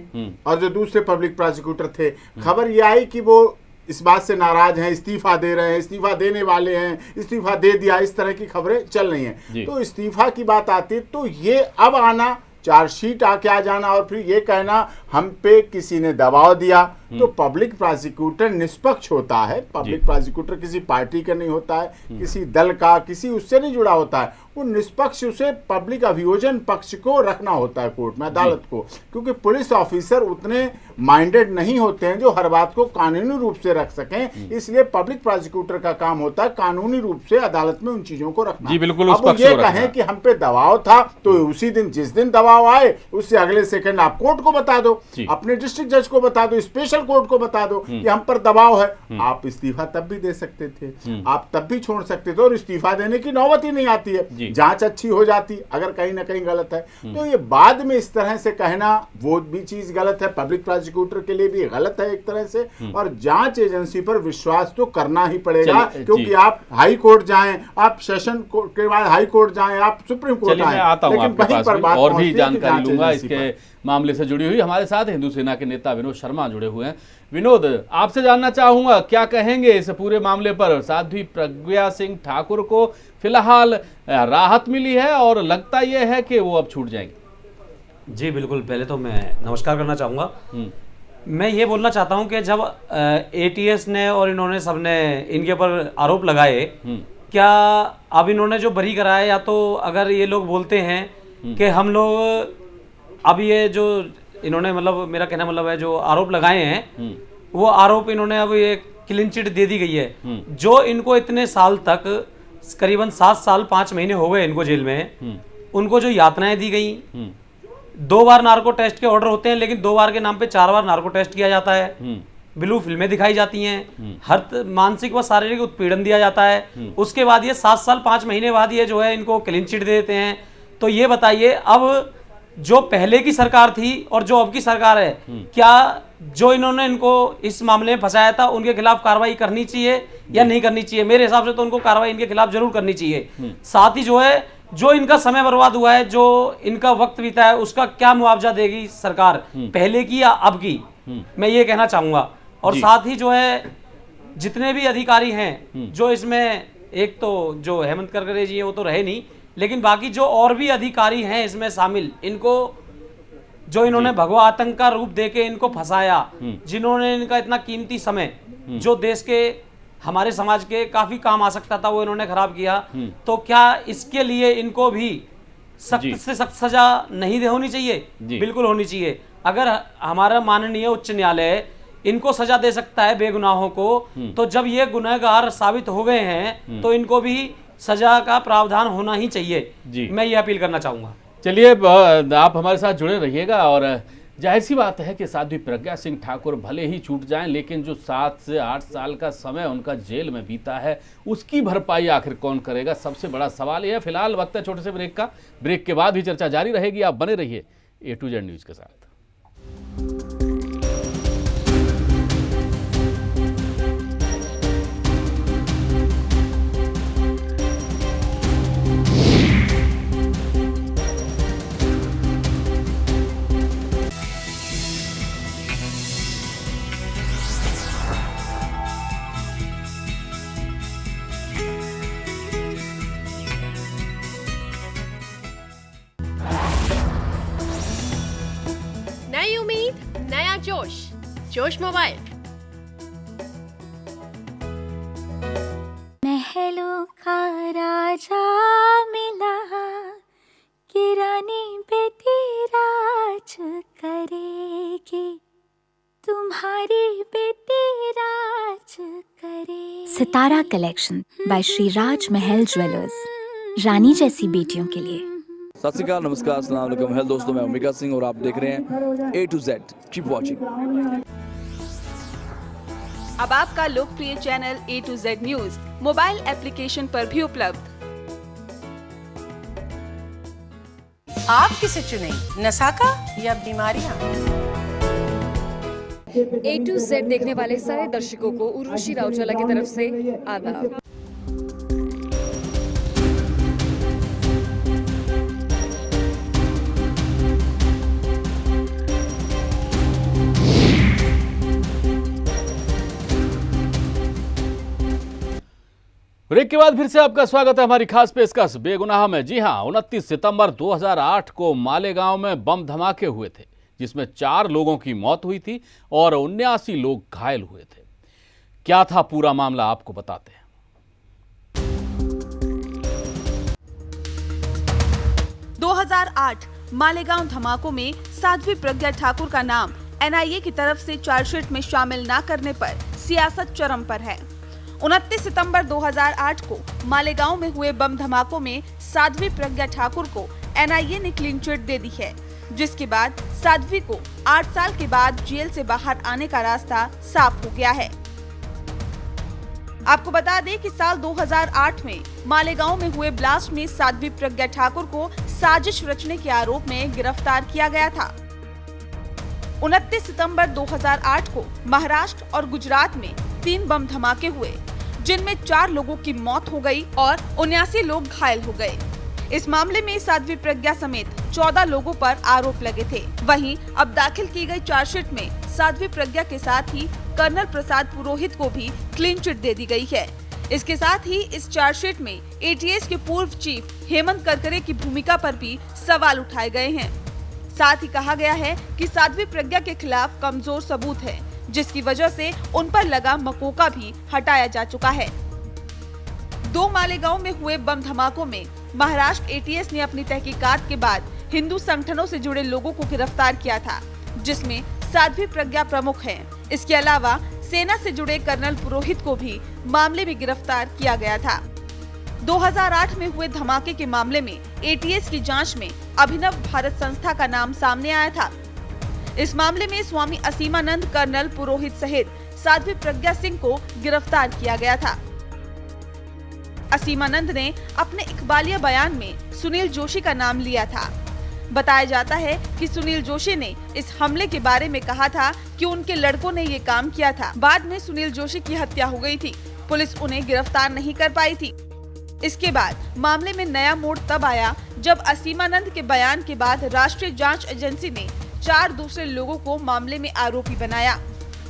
और जो दूसरे पब्लिक प्रोसिक्यूटर थे, खबर ये आई कि वो इस बात से नाराज हैं, इस्तीफा दे रहे हैं, इस्तीफा देने वाले हैं, इस्तीफा दे दिया, इस तरह की खबरें चल रही हैं। तो इस्तीफा की बात आती है तो ये अब आना, चार्जशीट आके आ जाना और फिर ये कहना हम पे किसी ने दबाव दिया, तो पब्लिक प्रोसिक्यूटर निष्पक्ष होता है। पब्लिक प्रोसिक्यूटर किसी पार्टी का नहीं होता है, किसी दल का, किसी उससे नहीं जुड़ा होता है, वो निष्पक्ष, उसे पब्लिक अभियोजन पक्ष को रखना होता है कोर्ट में, अदालत को, क्योंकि पुलिस ऑफिसर उतने माइंडेड नहीं होते हैं जो हर बात को कानूनी रूप से रख सकें। इसलिए पब्लिक प्रोसिक्यूटर का काम होता है कानूनी रूप से अदालत में उन चीजों को रखना। अब वो ये कहें कि हम पे दबाव था तो उसी दिन, जिस दिन दबाव आए उससे अगले सेकंड आप कोर्ट को बता दो, अपने डिस्ट्रिक्ट जज को बता दो, स्पेशल कोर्ट को बता दो कि हम पर दबाव है। आप इस्तीफा तब भी दे सकते थे, आप तब भी छोड़ सकते थे, और इस्तीफा देने की नौबत ही नहीं आती है, जांच अच्छी हो जाती अगर कहीं ना कहीं गलत है। तो ये बाद में इस तरह से कहना वो भी चीज गलत है, पब्लिक प्रोसिक्यूटर के लिए भी गलत है एक तरह से। और जांच एजेंसी पर विश्वास तो करना ही पड़ेगा, क्योंकि आप हाई कोर्ट जाएं, आप सेशन कोर्ट के बाद हाई कोर्ट जाएं, आप सुप्रीम कोर्ट जाएं, लेकिन वहीं पर बात और भी जानकारी लूंगा इसके मामले से जुड़ी हुई। हमारे साथ हिंदू सेना के नेता विनोद शर्मा जुड़े हुए हैं। विनोद, आपसे जानना चाहूंगा क्या कहेंगे इस पूरे मामले पर? साध्वी प्रज्ञा सिंह ठाकुर को फिलहाल राहत मिली है और लगता यह है कि वो अब छूट जाएंगे। जी बिल्कुल, पहले तो मैं नमस्कार करना चाहूँगा। मैं ये बोलना चाहता हूँ कि जब एटीएस ने और इन्होंने सबने इनके ऊपर आरोप लगाए, क्या अब इन्होंने जो बरी कराया, या तो अगर ये लोग बोलते हैं कि हम लोग अब ये जो इन्होंने, मतलब मेरा कहना मतलब है जो आरोप लगाए हैं वो आरोप इन्होंने अब ये क्लीन चिट दे दी गई है, जो इनको इतने साल तक, करीबन 7 साल 5 महीने हो गए इनको जेल में, उनको जो यातनाएं दी गई, 2 बार नार्को टेस्ट के ऑर्डर होते हैं लेकिन 2 बार के नाम पे 4 बार नार्को टेस्ट किया जाता है, ब्लू फिल्में दिखाई जाती हैं, हर मानसिक व शारीरिक उत्पीड़न दिया जाता है। उसके बाद ये 7 साल 5 महीने बाद ये जो है इनको क्लीन चिट दे देते हैं। तो ये बताइए, अब जो पहले की सरकार थी और जो अब की सरकार है, क्या जो इन्होंने इनको इस मामले में फंसाया था उनके खिलाफ कार्रवाई करनी चाहिए या नहीं करनी चाहिए? मेरे हिसाब से तो उनको कार्रवाई इनके खिलाफ जरूर करनी चाहिए। साथ ही जो है, जो इनका समय बर्बाद हुआ है, जो इनका वक्त बीता है, उसका क्या मुआवजा देगी सरकार, पहले की या अब की, मैं ये कहना चाहूंगा। और साथ ही जो है, जितने भी अधिकारी हैं जो इसमें, एक तो जो हेमंत करकरे जी हैं वो तो रहे नहीं, लेकिन बाकी जो और भी अधिकारी हैं इसमें शामिल, इनको जो इन्होंने भगवा आतंक का रूप देके इनको फंसाया, जिन्होंने इनका इतना कीमती समय जो देश के, हमारे समाज के काफी काम आ सकता था, वो इन्होंने खराब किया। तो क्या इसके लिए इनको भी सख्त से सख्त सजा नहीं होनी चाहिए? बिल्कुल होनी चाहिए। अगर हमारा माननीय उच्च न्यायालय इनको सजा दे सकता है बेगुनाहों को, तो जब ये गुनहगार साबित हो गए हैं तो इनको भी सजा का प्रावधान होना ही चाहिए। मैं ये अपील करना चाहूंगा। चलिए, आप हमारे साथ जुड़े रहिएगा। और जाहिर सी बात है कि साध्वी प्रज्ञा सिंह ठाकुर भले ही छूट जाएं, लेकिन जो 7 से 8 साल का समय उनका जेल में बीता है, उसकी भरपाई आखिर कौन करेगा, सबसे बड़ा सवाल यह है। फिलहाल वक्त है छोटे से ब्रेक का। ब्रेक के बाद भी चर्चा जारी रहेगी। आप बने रहिए A to Z न्यूज के साथ। नई उम्मीद, नया जोश, जोश मोबाइल। महलों का राजा मिला कि रानी बेटी राज करेगी, तुम्हारी बेटी राज करेगी। सितारा कलेक्शन बाय श्री राज महल ज्वेलर्स, रानी जैसी बेटियों के लिए। सत श्री अकाल, नमस्कार, अस्सलाम वालेकुम। हेलो दोस्तों, मैं ओमिका सिंह और आप देख रहे हैं A to Z। Keep watching. अब आपका लोकप्रिय channel A to Z news mobile application पर भी उपलब्ध। आप किसे चुने, नसाका या बीमारियां? A to Z देखने वाले सारे दर्शकों को उर्वशी राउचला की तरफ से आदाब। ब्रेक के बाद फिर से आपका स्वागत है हमारी खास पेशकश बेगुनाह में। जी हां, 29 सितंबर 2008 को मालेगांव में बम धमाके हुए थे, जिसमें 4 लोगों की मौत हुई थी और 79 लोग घायल हुए थे। क्या था पूरा मामला, आपको बताते हैं। 2008 मालेगांव धमाकों में साध्वी प्रज्ञा ठाकुर का नाम NIA की तरफ से चार्जशीट में शामिल न करने पर सियासत चरम पर है। 29 सितंबर 2008 को मालेगांव में हुए बम धमाकों में साध्वी प्रज्ञा ठाकुर को NIA ने क्लीन चिट दे दी है, जिसके बाद साध्वी को 8 साल के बाद जेल से बाहर आने का रास्ता साफ हो गया है। आपको बता दें कि साल 2008 में मालेगांव में हुए ब्लास्ट में साध्वी प्रज्ञा ठाकुर को साजिश रचने के आरोप में गिरफ्तार किया गया था। 29 सितंबर 2008 को महाराष्ट्र और गुजरात में 3 बम धमाके हुए, जिनमें 4 लोगों की मौत हो गई और 79 लोग घायल हो गए। इस मामले में साध्वी प्रज्ञा समेत 14 लोगों पर आरोप लगे थे। वहीं अब दाखिल की गई चार्जशीट में साध्वी प्रज्ञा के साथ ही कर्नल प्रसाद पुरोहित को भी क्लीन चिट दे दी गई है। इसके साथ ही इस चार्जशीट में ATS के पूर्व चीफ हेमंत करकरे की भूमिका पर भी सवाल उठाए गए हैं। साथ ही कहा गया है कि साध्वी प्रज्ञा के खिलाफ कमजोर सबूत है, जिसकी वजह से उन पर लगा मकोका भी हटाया जा चुका है। 2 मालेगांव में हुए बम धमाकों में महाराष्ट्र ATS ने अपनी तहकीकात के बाद हिंदू संगठनों से जुड़े लोगों को गिरफ्तार किया था, जिसमें साध्वी प्रज्ञा प्रमुख है। इसके अलावा सेना से जुड़े कर्नल पुरोहित को भी मामले में गिरफ्तार किया गया था। 2008 में हुए धमाके के मामले में ATS की जांच में अभिनव भारत संस्था का नाम सामने आया था। इस मामले में स्वामी असीमानंद कर्नल पुरोहित सहित साध्वी प्रज्ञा सिंह को गिरफ्तार किया गया था। असीमानंद ने अपने इकबालिया बयान में सुनील जोशी का नाम लिया था। बताया जाता है कि सुनील जोशी ने इस हमले के बारे में कहा था कि उनके लड़कों ने ये काम किया था। बाद में सुनील जोशी की हत्या हो गई थी। पुलिस उन्हें गिरफ्तार नहीं कर पाई थी। इसके बाद मामले में नया मोड़ तब आया जब असीमानंद के बयान के बाद राष्ट्रीय जांच एजेंसी ने 4 दूसरे लोगों को मामले में आरोपी बनाया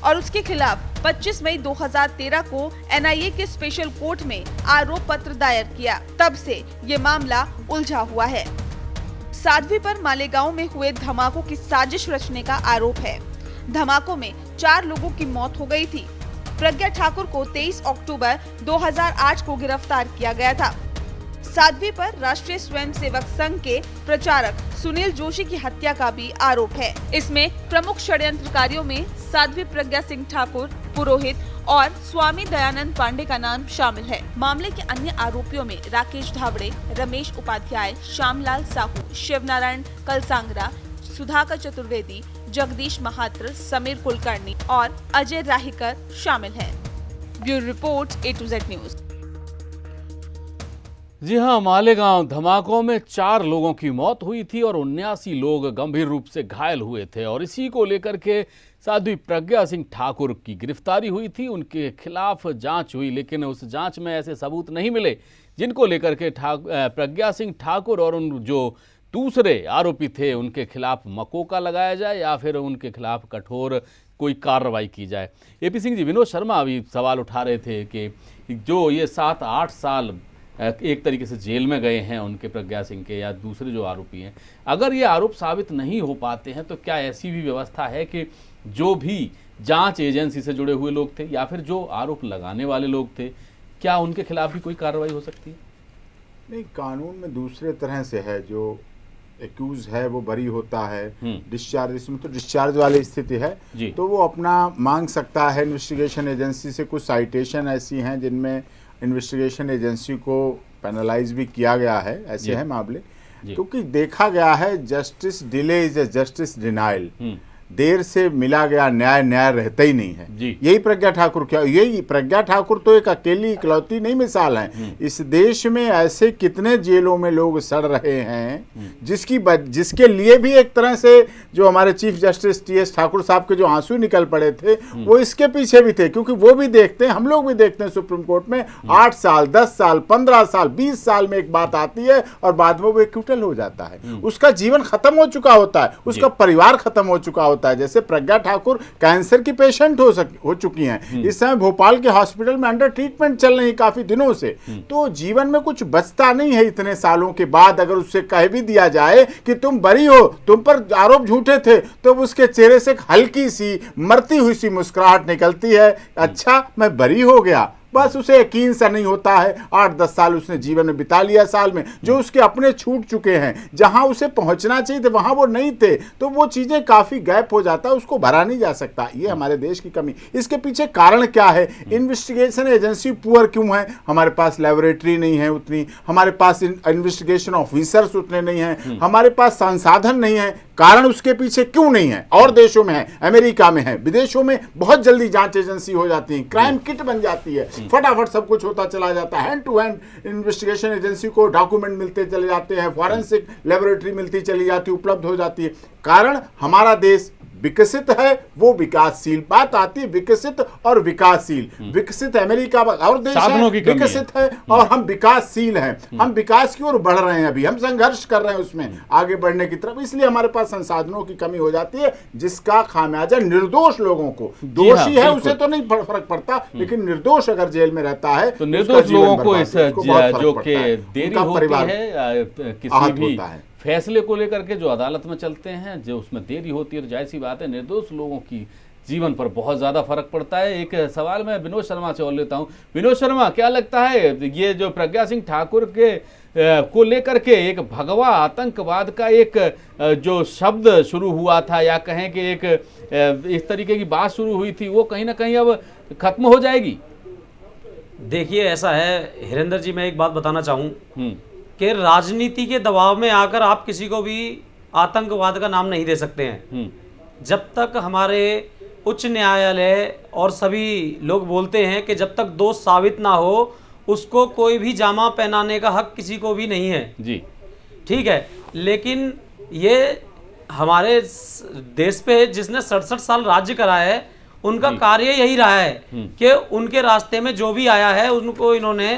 और उसके खिलाफ 25 मई 2013 को एनआईए के स्पेशल कोर्ट में आरोप पत्र दायर किया। तब से ये मामला उलझा हुआ है। साध्वी पर मालेगांव में हुए धमाकों की साजिश रचने का आरोप है। धमाकों में 4 लोगों की मौत हो गई थी। प्रज्ञा ठाकुर को 23 अक्टूबर 2008 को गिरफ्तार किया गया था। साध्वी पर राष्ट्रीय स्वयंसेवक संघ के प्रचारक सुनील जोशी की हत्या का भी आरोप है। इसमें प्रमुख षड्यंत्रकारियों में साध्वी प्रज्ञा सिंह ठाकुर, पुरोहित और स्वामी दयानंद पांडे का नाम शामिल है। मामले के अन्य आरोपियों में राकेश धावड़े, रमेश उपाध्याय, श्यामलाल साहू, शिवनारायण कलसांगरा, सुधाकर चतुर्वेदी, जगदीश महात्र, समीर कुलकर्णी और अजय राहिकर शामिल हैं। Bureau report A to Z news. जी हां, मालेगांव धमाकों में 4 लोगों की मौत हुई थी और 79 लोग गंभीर रूप से घायल हुए थे और इसी को लेकर के साध्वी प्रज्ञा सिंह ठाकुर की गिरफ्तारी हुई थी। उनके खिलाफ जांच हुई, लेकिन उस जांच में ऐसे सबूत नहीं मिले जिनको लेकर के प्रज्ञा सिंह ठाकुर और उन जो दूसरे आरोपी थे उनके खिलाफ मकोका लगाया जाए या फिर उनके खिलाफ कठोर कोई कार्रवाई की जाए। एपी सिंह जी, विनोद शर्मा अभी सवाल उठा रहे थे कि जो ये 7-8 साल एक तरीके से जेल में गए हैं उनके, प्रज्ञा सिंह के या दूसरे जो आरोपी हैं, अगर ये आरोप साबित नहीं हो पाते हैं तो क्या ऐसी भी व्यवस्था है कि जो भी जांच एजेंसी से जुड़े हुए लोग थे या फिर जो आरोप लगाने वाले लोग थे, क्या उनके खिलाफ भी कोई कार्रवाई हो सकती है? नहीं, कानून में दूसरे तरह से है। जो एक्यूज है वो बरी होता है, डिस्चार्ज, इसमें तो डिस्चार्ज वाली स्थिति है, तो वो अपना मांग सकता है इन्वेस्टिगेशन एजेंसी से। कुछ साइटेशन ऐसी हैं जिनमें इन्वेस्टिगेशन एजेंसी को पेनलाइज भी किया गया है, ऐसे हैं मामले, क्योंकि देखा गया है justice delay is a justice denial. देर से मिला गया न्याय न्याय रहता ही नहीं है। यही प्रज्ञा ठाकुर, क्या यही प्रज्ञा ठाकुर तो एक अकेली इकलौती नहीं मिसाल है। इस देश में ऐसे कितने जेलों में लोग सड़ रहे हैं जिसके लिए भी एक तरह से जो हमारे चीफ जस्टिस TS ठाकुर साहब के जो आंसू निकल पड़े थे वो इसके पीछे भी थे, क्योंकि वो भी देखते हैं, हम लोग भी देखते हैं सुप्रीम कोर्ट में 8 साल 10 साल 15 साल 20 साल में एक बात आती है और बाद में वो एक्यूटल हो जाता है। उसका जीवन खत्म हो चुका होता है, उसका परिवार खत्म हो चुका होता है। जैसे प्रज्ञा ठाकुर कैंसर की पेशेंट हो चुकी हैं, इस समय भोपाल के हॉस्पिटल में अंडर ट्रीटमेंट चल रही काफी दिनों से। तो जीवन में कुछ बचता नहीं है इतने सालों के बाद। अगर उससे कह भी दिया जाए कि तुम बरी हो, तुम पर आरोप झूठे थे, तो उसके चेहरे से एक हल्की सी मरती हुई सी मुस्कुराहट निकलती है, अच्छा मैं बरी हो गया। बस उसे यकीन सा नहीं होता है। 8-10 साल उसने जीवन में बिता लिया, साल में जो उसके अपने छूट चुके हैं, जहां उसे पहुंचना चाहिए थे वहां वो नहीं थे, तो वो चीजें काफी गैप हो जाता है, उसको भरा नहीं जा सकता। ये हमारे देश की कमी। इसके पीछे कारण क्या है? इन्वेस्टिगेशन एजेंसी पुअर क्यों है? हमारे पास लेबोरेटरी नहीं है उतनी, हमारे पास इन्वेस्टिगेशन ऑफिसर्स उतने नहीं है, हमारे पास संसाधन नहीं है। कारण उसके पीछे क्यों नहीं है? और देशों में है, अमेरिका में है, विदेशों में बहुत जल्दी जांच एजेंसी हो जाती है, क्राइम किट बन जाती है, फटाफट सब कुछ होता चला जाता है। Hand to hand investigation agency को डॉक्यूमेंट मिलते चले जाते हैं, फॉरेंसिक लेबोरेटरी मिलती चली जाती है, उपलब्ध हो जाती है। कारण हमारा देश विकसित है, वो विकासशील। बात आती है विकसित और विकासशील। विकसित अमेरिका और देश है, विकसित है और हम विकासशील हैं। हम विकास की ओर बढ़ रहे हैं, अभी हम संघर्ष कर रहे हैं उसमें आगे बढ़ने की तरफ। इसलिए हमारे पास संसाधनों की कमी हो जाती है, जिसका खामियाजा निर्दोष लोगों को, दोषी है उसे तो नहीं फर्क पड़ता, लेकिन निर्दोष अगर जेल में रहता है तो निर्दोष लोगों को इस जो के देरी होती है किसी भी फैसले को लेकर के, जो अदालत में चलते हैं, जो उसमें देरी होती है, तो जाहिर सी बात है निर्दोष लोगों की जीवन पर बहुत ज़्यादा फर्क पड़ता है। एक सवाल मैं विनोद शर्मा से और लेता हूँ। विनोद शर्मा, क्या लगता है ये जो प्रज्ञा सिंह ठाकुर के को लेकर के एक भगवा आतंकवाद का एक जो शब्द शुरू हुआ था, या कहें कि एक इस तरीके की बात शुरू हुई थी, वो कहीं ना कहीं अब खत्म हो जाएगी? देखिए, ऐसा है हिरेंद्र जी, मैं एक बात बताना चाहूँ कि राजनीति के दबाव में आकर आप किसी को भी आतंकवाद का नाम नहीं दे सकते हैं। जब तक हमारे उच्च न्यायालय और सभी लोग बोलते हैं कि जब तक दोष साबित ना हो उसको कोई भी जामा पहनाने का हक किसी को भी नहीं है जी, ठीक है। लेकिन ये हमारे देश पे जिसने 67 साल राज्य करा है उनका कार्य यही रहा है कि उनके रास्ते में जो भी आया है उनको इन्होंने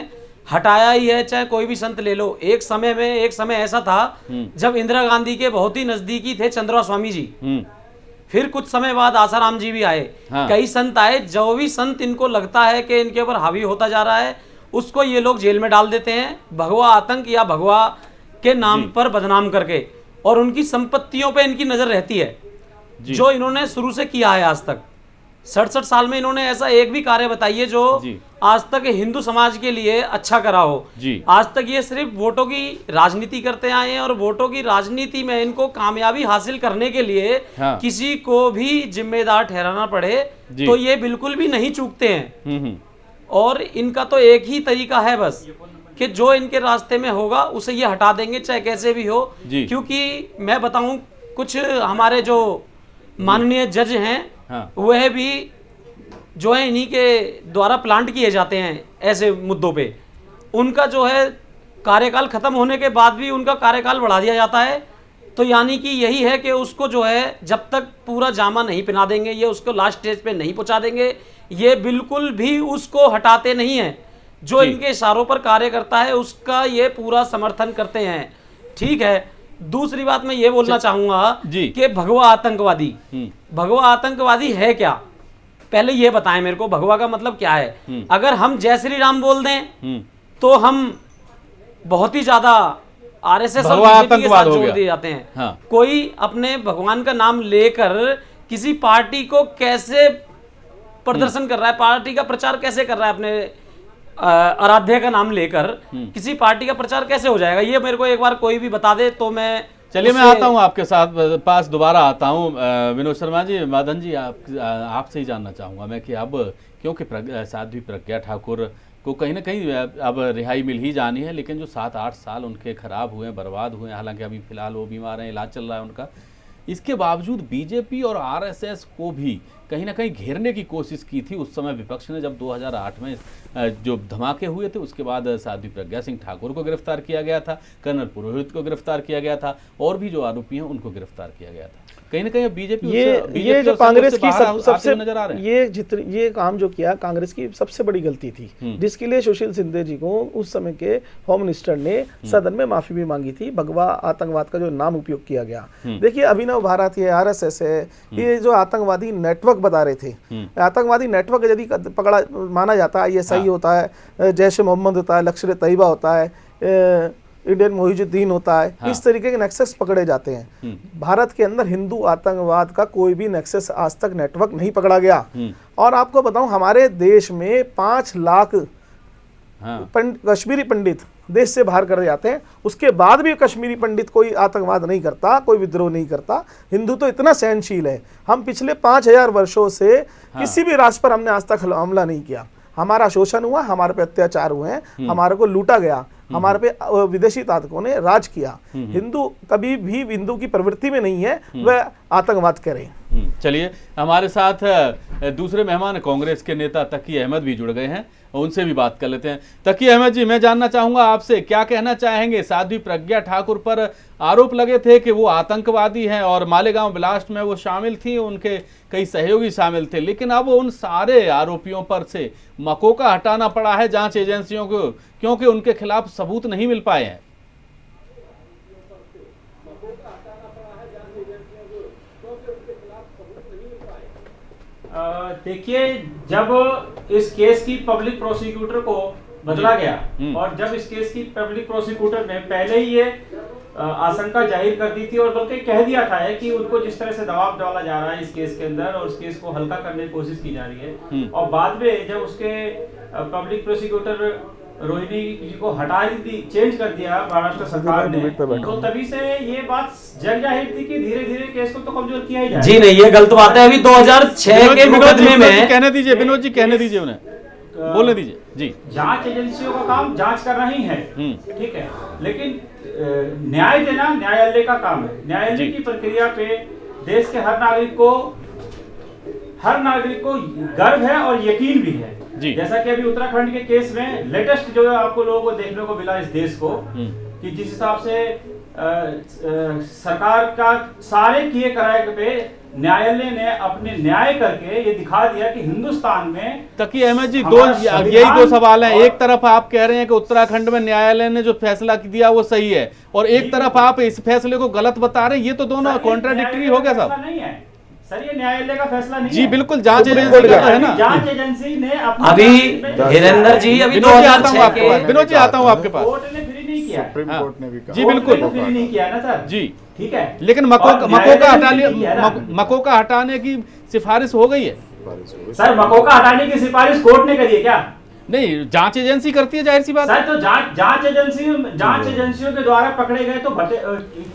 हटाया ही है, चाहे कोई भी संत ले लो। एक समय ऐसा था जब इंदिरा गांधी के बहुत ही नजदीकी थे चंद्रा स्वामी जी, फिर कुछ समय बाद आसाराम जी भी आए, कई संत आए। जो भी संत इनको लगता है कि इनके ऊपर हावी होता जा रहा है उसको ये लोग जेल में डाल देते हैं, भगवा आतंक या भगवा के नाम पर बदनाम करके, और उनकी संपत्तियों पे इनकी नजर रहती है जो इन्होंने शुरू से किया है आज तक। 67 साल में इन्होंने ऐसा एक भी कार्य बताइए जो आज तक हिंदू समाज के लिए अच्छा करा हो। आज तक ये सिर्फ वोटों की राजनीति करते आए हैं, और वोटों की राजनीति में इनको कामयाबी हासिल करने के लिए किसी को भी जिम्मेदार ठहराना पड़े तो ये बिल्कुल भी नहीं चूकते हैं। और इनका तो एक ही तरीका है बस कि जो इनके रास्ते में होगा उसे ये हटा देंगे, चाहे कैसे भी हो। क्योंकि मैं बताऊं, कुछ हमारे जो माननीय जज हैं वह भी जो है इन्हीं के द्वारा प्लांट किए जाते हैं ऐसे मुद्दों पे। उनका जो है कार्यकाल खत्म होने के बाद भी उनका कार्यकाल बढ़ा दिया जाता है। तो यानी कि यही है कि उसको जो है जब तक पूरा जामा नहीं पहना देंगे, ये उसको लास्ट स्टेज पे नहीं पहुंचा देंगे, ये बिल्कुल भी उसको हटाते नहीं हैं। जो इनके इशारों पर कार्य करता है उसका ये पूरा समर्थन करते हैं, ठीक है। दूसरी बात मैं ये बोलना चाहूंगा कि भगवा आतंकवादी है क्या, पहले ये बताएं मेरे को, भगवा का मतलब क्या है। अगर हम जय श्री राम बोल दें तो हम बहुत ही ज्यादा आरएसएस और बीजेपी के साथ जोड़ दिए जाते हैं। कोई अपने भगवान का नाम लेकर किसी पार्टी को कैसे प्रदर्शन कर रहा है, पार्टी का प्रचार कैसे कर रहा है, अपने आराध्य का नाम लेकर किसी पार्टी का प्रचार कैसे हो जाएगा, ये मेरे को एक बार कोई भी बता दे तो मैं। चलिए मैं आता हूं आपके साथ पास दोबारा आता हूं। विनोद शर्मा जी, मदन जी, आपसे ही जानना चाहूंगा मैं कि अब क्योंकि साध्वी प्रज्ञा ठाकुर को कहीं ना कहीं अब रिहाई मिल ही जानी है, लेकिन जो 7-8 साल उनके खराब हुए, बर्बाद हुए, हालांकि अभी फिलहाल वो बीमार हैं, इलाज चल रहा है उनका, इसके बावजूद बीजेपी और आरएसएस को भी कहीं ना कहीं घेरने की कोशिश की थी उस समय विपक्ष ने, जब 2008 में जो धमाके हुए थे उसके बाद साध्वी प्रज्ञा सिंह ठाकुर को गिरफ्तार किया गया था, कर्नल पुरोहित को गिरफ्तार किया गया था, और भी जो आरोपी हैं उनको गिरफ्तार किया गया था। कहीं ना कहीं बीजेपी ये जो कांग्रेस की सबसे नजर आ रहे हैं, ये काम जो किया कांग्रेस की सबसे बड़ी गलती थी, जिसके लिए सुशील शिंदे जी को उस समय के होम मिनिस्टर ने सदन में माफी भी मांगी थी। भगवा आतंकवाद का जो नाम उपयोग किया गया, देखिए अभिनव भारत है, आरएसएस है, ये जो आतंकवादी नेटवर्क बता रहे थे, आतंकवादी नेटवर्क यदि पकड़ा माना जाता है, ISI होता है, जैश ए मोहम्मद होता है, लश्कर तैयबा होता है, इंडियन मोहिजुद्दीन होता है, इस तरीके के नेक्सस पकड़े जाते हैं। भारत के अंदर हिंदू आतंकवाद का कोई भी नेक्सस आज तक नेटवर्क नहीं पकड़ा गया। और आपको बताऊं, हमारे देश में 5 लाख कश्मीरी पंडित देश से बाहर कर जाते हैं, उसके बाद भी कश्मीरी पंडित कोई आतंकवाद नहीं करता, कोई विद्रोह नहीं करता। हिंदू तो इतना सहनशील है, हम पिछले 5000 वर्षों से किसी भी राष्ट्र पर हमने आज तक हमला नहीं किया। हमारा शोषण हुआ, हमारे पे अत्याचार हुए हैं, हमारे को लूटा गया, हमारे पे विदेशी ताकतों ने राज किया। हिंदू कभी भी हिंदू की प्रवृत्ति में नहीं है वह आतंकवाद करे। चलिए हमारे साथ दूसरे मेहमान कांग्रेस के नेता तकी अहमद भी जुड़ गए हैं, उनसे भी बात कर लेते हैं। तकी अहमद जी, मैं जानना चाहूंगा आपसे, क्या कहना चाहेंगे? साध्वी प्रज्ञा ठाकुर पर आरोप लगे थे कि वो आतंकवादी हैं और मालेगांव ब्लास्ट में वो शामिल थी, उनके कई सहयोगी शामिल थे, लेकिन अब उन सारे आरोपियों पर से मकोका हटाना पड़ा है जांच एजेंसियों को, क्योंकि उनके खिलाफ सबूत नहीं मिल पाए हैं। देखिए, जब इस केस की पब्लिक प्रोसिक्यूटर को बदला गया और जब इस केस की पब्लिक प्रोसिक्यूटर ने पहले ही ये आशंका जाहिर कर दी थी और बल्कि कह दिया था कि उनको जिस तरह से दबाव डाला जा रहा है इस केस के अंदर और इस केस को हल्का करने की कोशिश की जा रही है, और बाद में जब उसके पब्लिक प्रोसिक्यूटर रोहिणी जी को हटा दी, चेंज कर दिया महाराष्ट्र सरकार ने, तो तभी से ये बात जग जाहिर थी कि धीरे धीरे केस को तो कमजोर किया ही जाए। जी नहीं, ये गलत बात है। अभी 2006 के मुकदमे में कहने दीजिए, विनोद जी कहने दीजिए, उन्हें बोलने दीजिए जी। जांच एजेंसियों का काम जांच कर रही है, ठीक है, लेकिन न्याय देना न्यायालय का काम है। न्यायालय की प्रक्रिया पे देश के हर नागरिक को हर नागरिक को गर्व है और यकीन भी है जी। जैसा कि अभी उत्तराखंड के केस में लेटेस्ट जो है आपको लोगों को देखने को मिला इस देश को कि जिस हिसाब से सरकार का सारे किए कराए पे न्यायालय ने अपने न्याय करके ये दिखा दिया कि हिंदुस्तान में तकी अहमद जी यही दो सवाल हैं। एक तरफ आप कह रहे हैं कि उत्तराखंड में न्यायालय ने जो फैसला दिया वो सही है और एक तरफ आप इस फैसले को गलत बता रहे हैं, ये तो दोनों कॉन्ट्राडिक्टरी हो गया साहब। नहीं है सर, ये न्यायालय का फैसला नहीं जी है। बिल्कुल, जांच एजेंसी का है ना। जांच एजेंसी ने अभी हिरेंद्र जी अभी विनोद जी आता हूँ आपके पास, विनोद जी आता हूँ आपके पास। कोर्ट ने फ्री नहीं किया, सुप्रीम कोर्ट ने भी कहा जी बिल्कुल फ्री नहीं किया ना सर जी, ठीक है। लेकिन मकोका हटाने की सिफारिश हो गई है सर। मकोका हटाने की सिफारिश कोर्ट ने करी है क्या? नहीं, जांच एजेंसी करती है, जाहिर सी बात सर। तो जांच एजेंसियों के द्वारा पकड़े गए तो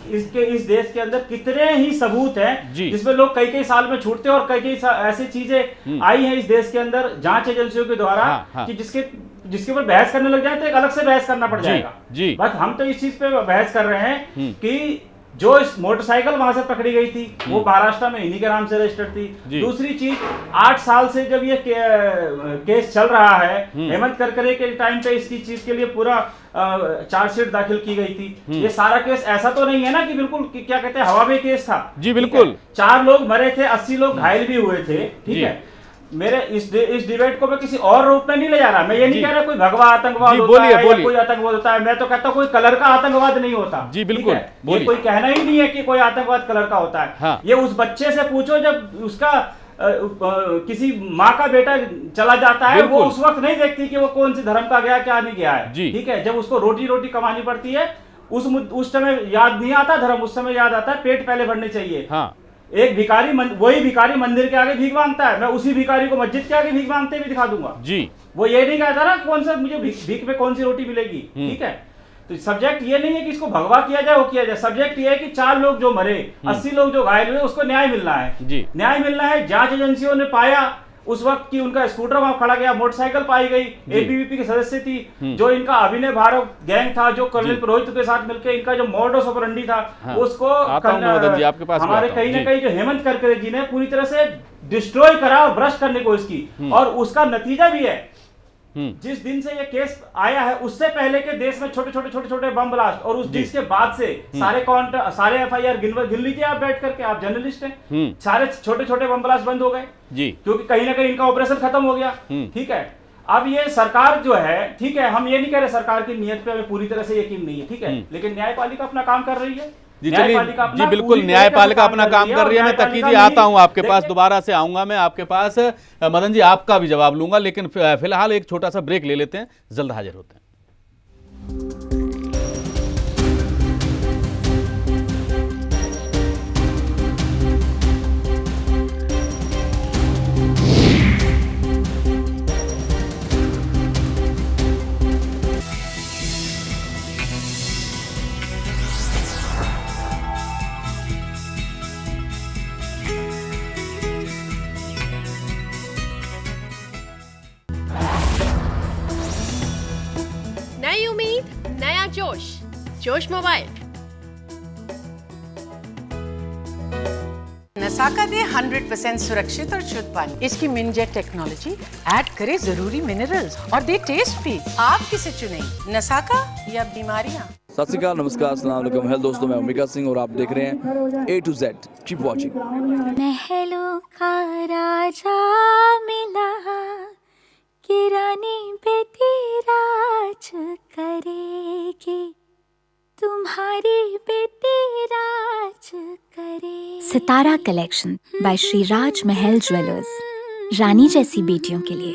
इस देश के अंदर कितने ही सबूत हैं जिसमें लोग कई साल में छूटते हैं और कई ऐसी चीजें आई हैं इस देश के अंदर जांच एजेंसियों के द्वारा कि जिसके ऊपर बहस करने लग जाए तो एक अलग से बहस करना पड़ जाएगा जी। बस हम तो इस चीज पे बहस कर रहे हैं कि जो इस मोटरसाइकिल वहां से पकड़ी गई थी वो महाराष्ट्र में इन्हीं के नाम से रजिस्टर्ड थी। दूसरी चीज 8 साल से जब ये केस चल रहा है, हेमंत करकरे के टाइम पे इसकी चीज के लिए पूरा चार्जशीट दाखिल की गई थी। ये सारा केस ऐसा तो नहीं है ना कि बिल्कुल क्या कहते हैं हवा में केस था जी। बिल्कुल 4 लोग मरे थे, 80 लोग घायल भी हुए थे, ठीक है। मेरे इस डिबेट को मैं किसी और रूप में नहीं ले जा रहा। मैं ये नहीं कह रहा कोई भगवा आतंकवाद होता है या कोई आतंकवाद होता है। मैं तो कहता हूँ कोई कलर का आतंकवाद नहीं होता जी। बिल्कुल ये कोई कहना ही नहीं है कि कोई आतंकवाद कलर का होता है। हाँ। ये उस बच्चे से पूछो जब उसका किसी माँ का बेटा चला जाता है, वो उस वक्त नहीं देखती कि वो कौन से धर्म का गया क्या नहीं गया है, ठीक है। जब उसको रोटी कमानी पड़ती है उस समय याद नहीं आता धर्म, उस समय याद आता है पेट पहले भरने चाहिए। हाँ। एक भिखारी वही भिखारी मंदिर के आगे भीख मांगता है, मैं उसी भिखारी को मस्जिद के आगे भीख मांगते भी दिखा दूंगा जी। वो ये नहीं कहता ना कौन सा मुझे भीख में कौन सी रोटी मिलेगी, ठीक है। तो सब्जेक्ट ये नहीं है कि इसको भगवा किया जाए वो किया जाए। सब्जेक्ट ये है कि 4 लोग जो मरे, 80 लोग जो घायल हुए, उसको न्याय मिलना है जी। न्याय मिलना है। जांच एजेंसियों ने पाया उस वक्त की उनका स्कूटर वहां खड़ा गया, मोटरसाइकिल पाई गई, एबीवीपी के सदस्य थी, जो इनका अभिनय भारत गैंग था, जो कर्नल पुरोहित के साथ मिलकर इनका जो मॉडस ऑपरेंडी था उसको हमारे कहीं ना कहीं जो हेमंत करकरे जी ने पूरी तरह से डिस्ट्रॉय करा और भ्रष्ट करने की कोशिश की। और उसका नतीजा भी है जिस दिन से ये केस आया है उससे पहले के देश में छोटे बम ब्लास्ट और उस चीज के बाद से सारे एफआईआर गिन लीजिए आप बैठ करके, आप जर्नलिस्ट हैं, सारे छोटे बम ब्लास्ट बंद हो गए जी, क्योंकि कहीं ना कहीं इनका ऑपरेशन खत्म हो गया, ठीक है। अब ये सरकार जो है, ठीक है, हम ये नहीं कह रहे सरकार की नीयत पे हमें पूरी तरह से यकीन नहीं है, ठीक है, लेकिन न्यायपालिका अपना काम कर रही है जी। चलिए जी, बिल्कुल न्यायपालिका अपना काम कर रही है। मैं तकी जी आता हूं आपके पास, दोबारा से आऊंगा मैं आपके पास। मदन जी आपका भी जवाब लूंगा, लेकिन फिलहाल एक छोटा सा ब्रेक ले लेते हैं, जल्द हाजिर होते हैं। नई उम्मीद, नया जोश, जोश मोबाइल। नसाका दे 100% सुरक्षित और शुद्ध पानी। इसकी मिनजेट टेक्नोलॉजी ऐड करे जरूरी मिनरल्स और दे टेस्ट भी। आप किसे चुने, नसाका या बीमारियां? सत श्री अकाल, नमस्कार, अस्सलाम वालेकुम। हेलो दोस्तों, मैं ओमिका सिंह और आप देख रहे हैं A to Z। Keep watching. महलों का राजा मिला कि रानी बेटी राज करेगी, तुम्हारी बेटी राज करेगी। सितारा कलेक्शन बाय श्री राज महल ज्वेलर्स, रानी जैसी बेटियों के लिए।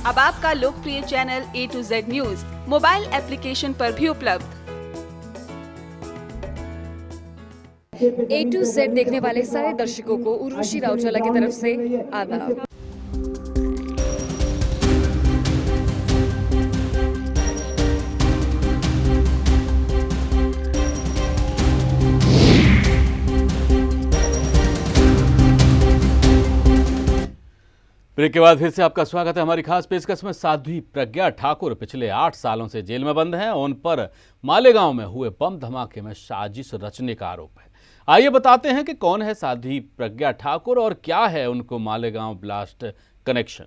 अब आपका लोकप्रिय channel A to Z news mobile application पर भी उपलब्ध। A to Z देखने वाले सारे दर्शकों को उर्वशी राउचाला की तरफ से आदाब। ब्रेक के बाद फिर से आपका स्वागत है हमारी खास पेशकश में। साध्वी प्रज्ञा ठाकुर पिछले 8 सालों से जेल में बंद हैं। उन पर मालेगांव में हुए बम धमाके में साजिश रचने का आरोप है। आइए बताते हैं कि कौन है साध्वी प्रज्ञा ठाकुर और क्या है उनको मालेगांव ब्लास्ट कनेक्शन।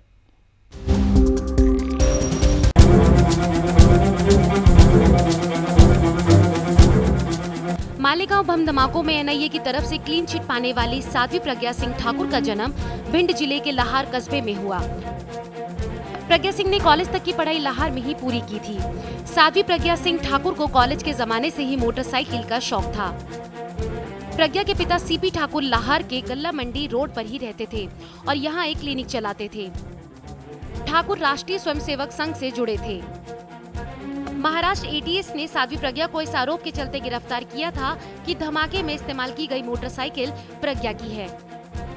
मालेगांव बम धमाकों में एनआईए की तरफ से क्लीन चिट पाने वाली साध्वी प्रज्ञा सिंह ठाकुर का जन्म भिंड जिले के लाहार कस्बे में हुआ। प्रज्ञा सिंह ने कॉलेज तक की पढ़ाई लाहार में ही पूरी की थी। साध्वी प्रज्ञा सिंह ठाकुर को कॉलेज के जमाने से ही मोटरसाइकिल का शौक था। प्रज्ञा के पिता सीपी ठाकुर लाहार के गल्ला मंडी रोड पर ही रहते थे और यहाँ एक क्लिनिक चलाते थे। ठाकुर राष्ट्रीय स्वयंसेवक संघ से जुड़े थे। महाराष्ट्र एटीएस ने साध्वी प्रज्ञा को इस आरोप के चलते गिरफ्तार किया था कि धमाके में इस्तेमाल की गई मोटरसाइकिल प्रज्ञा की है।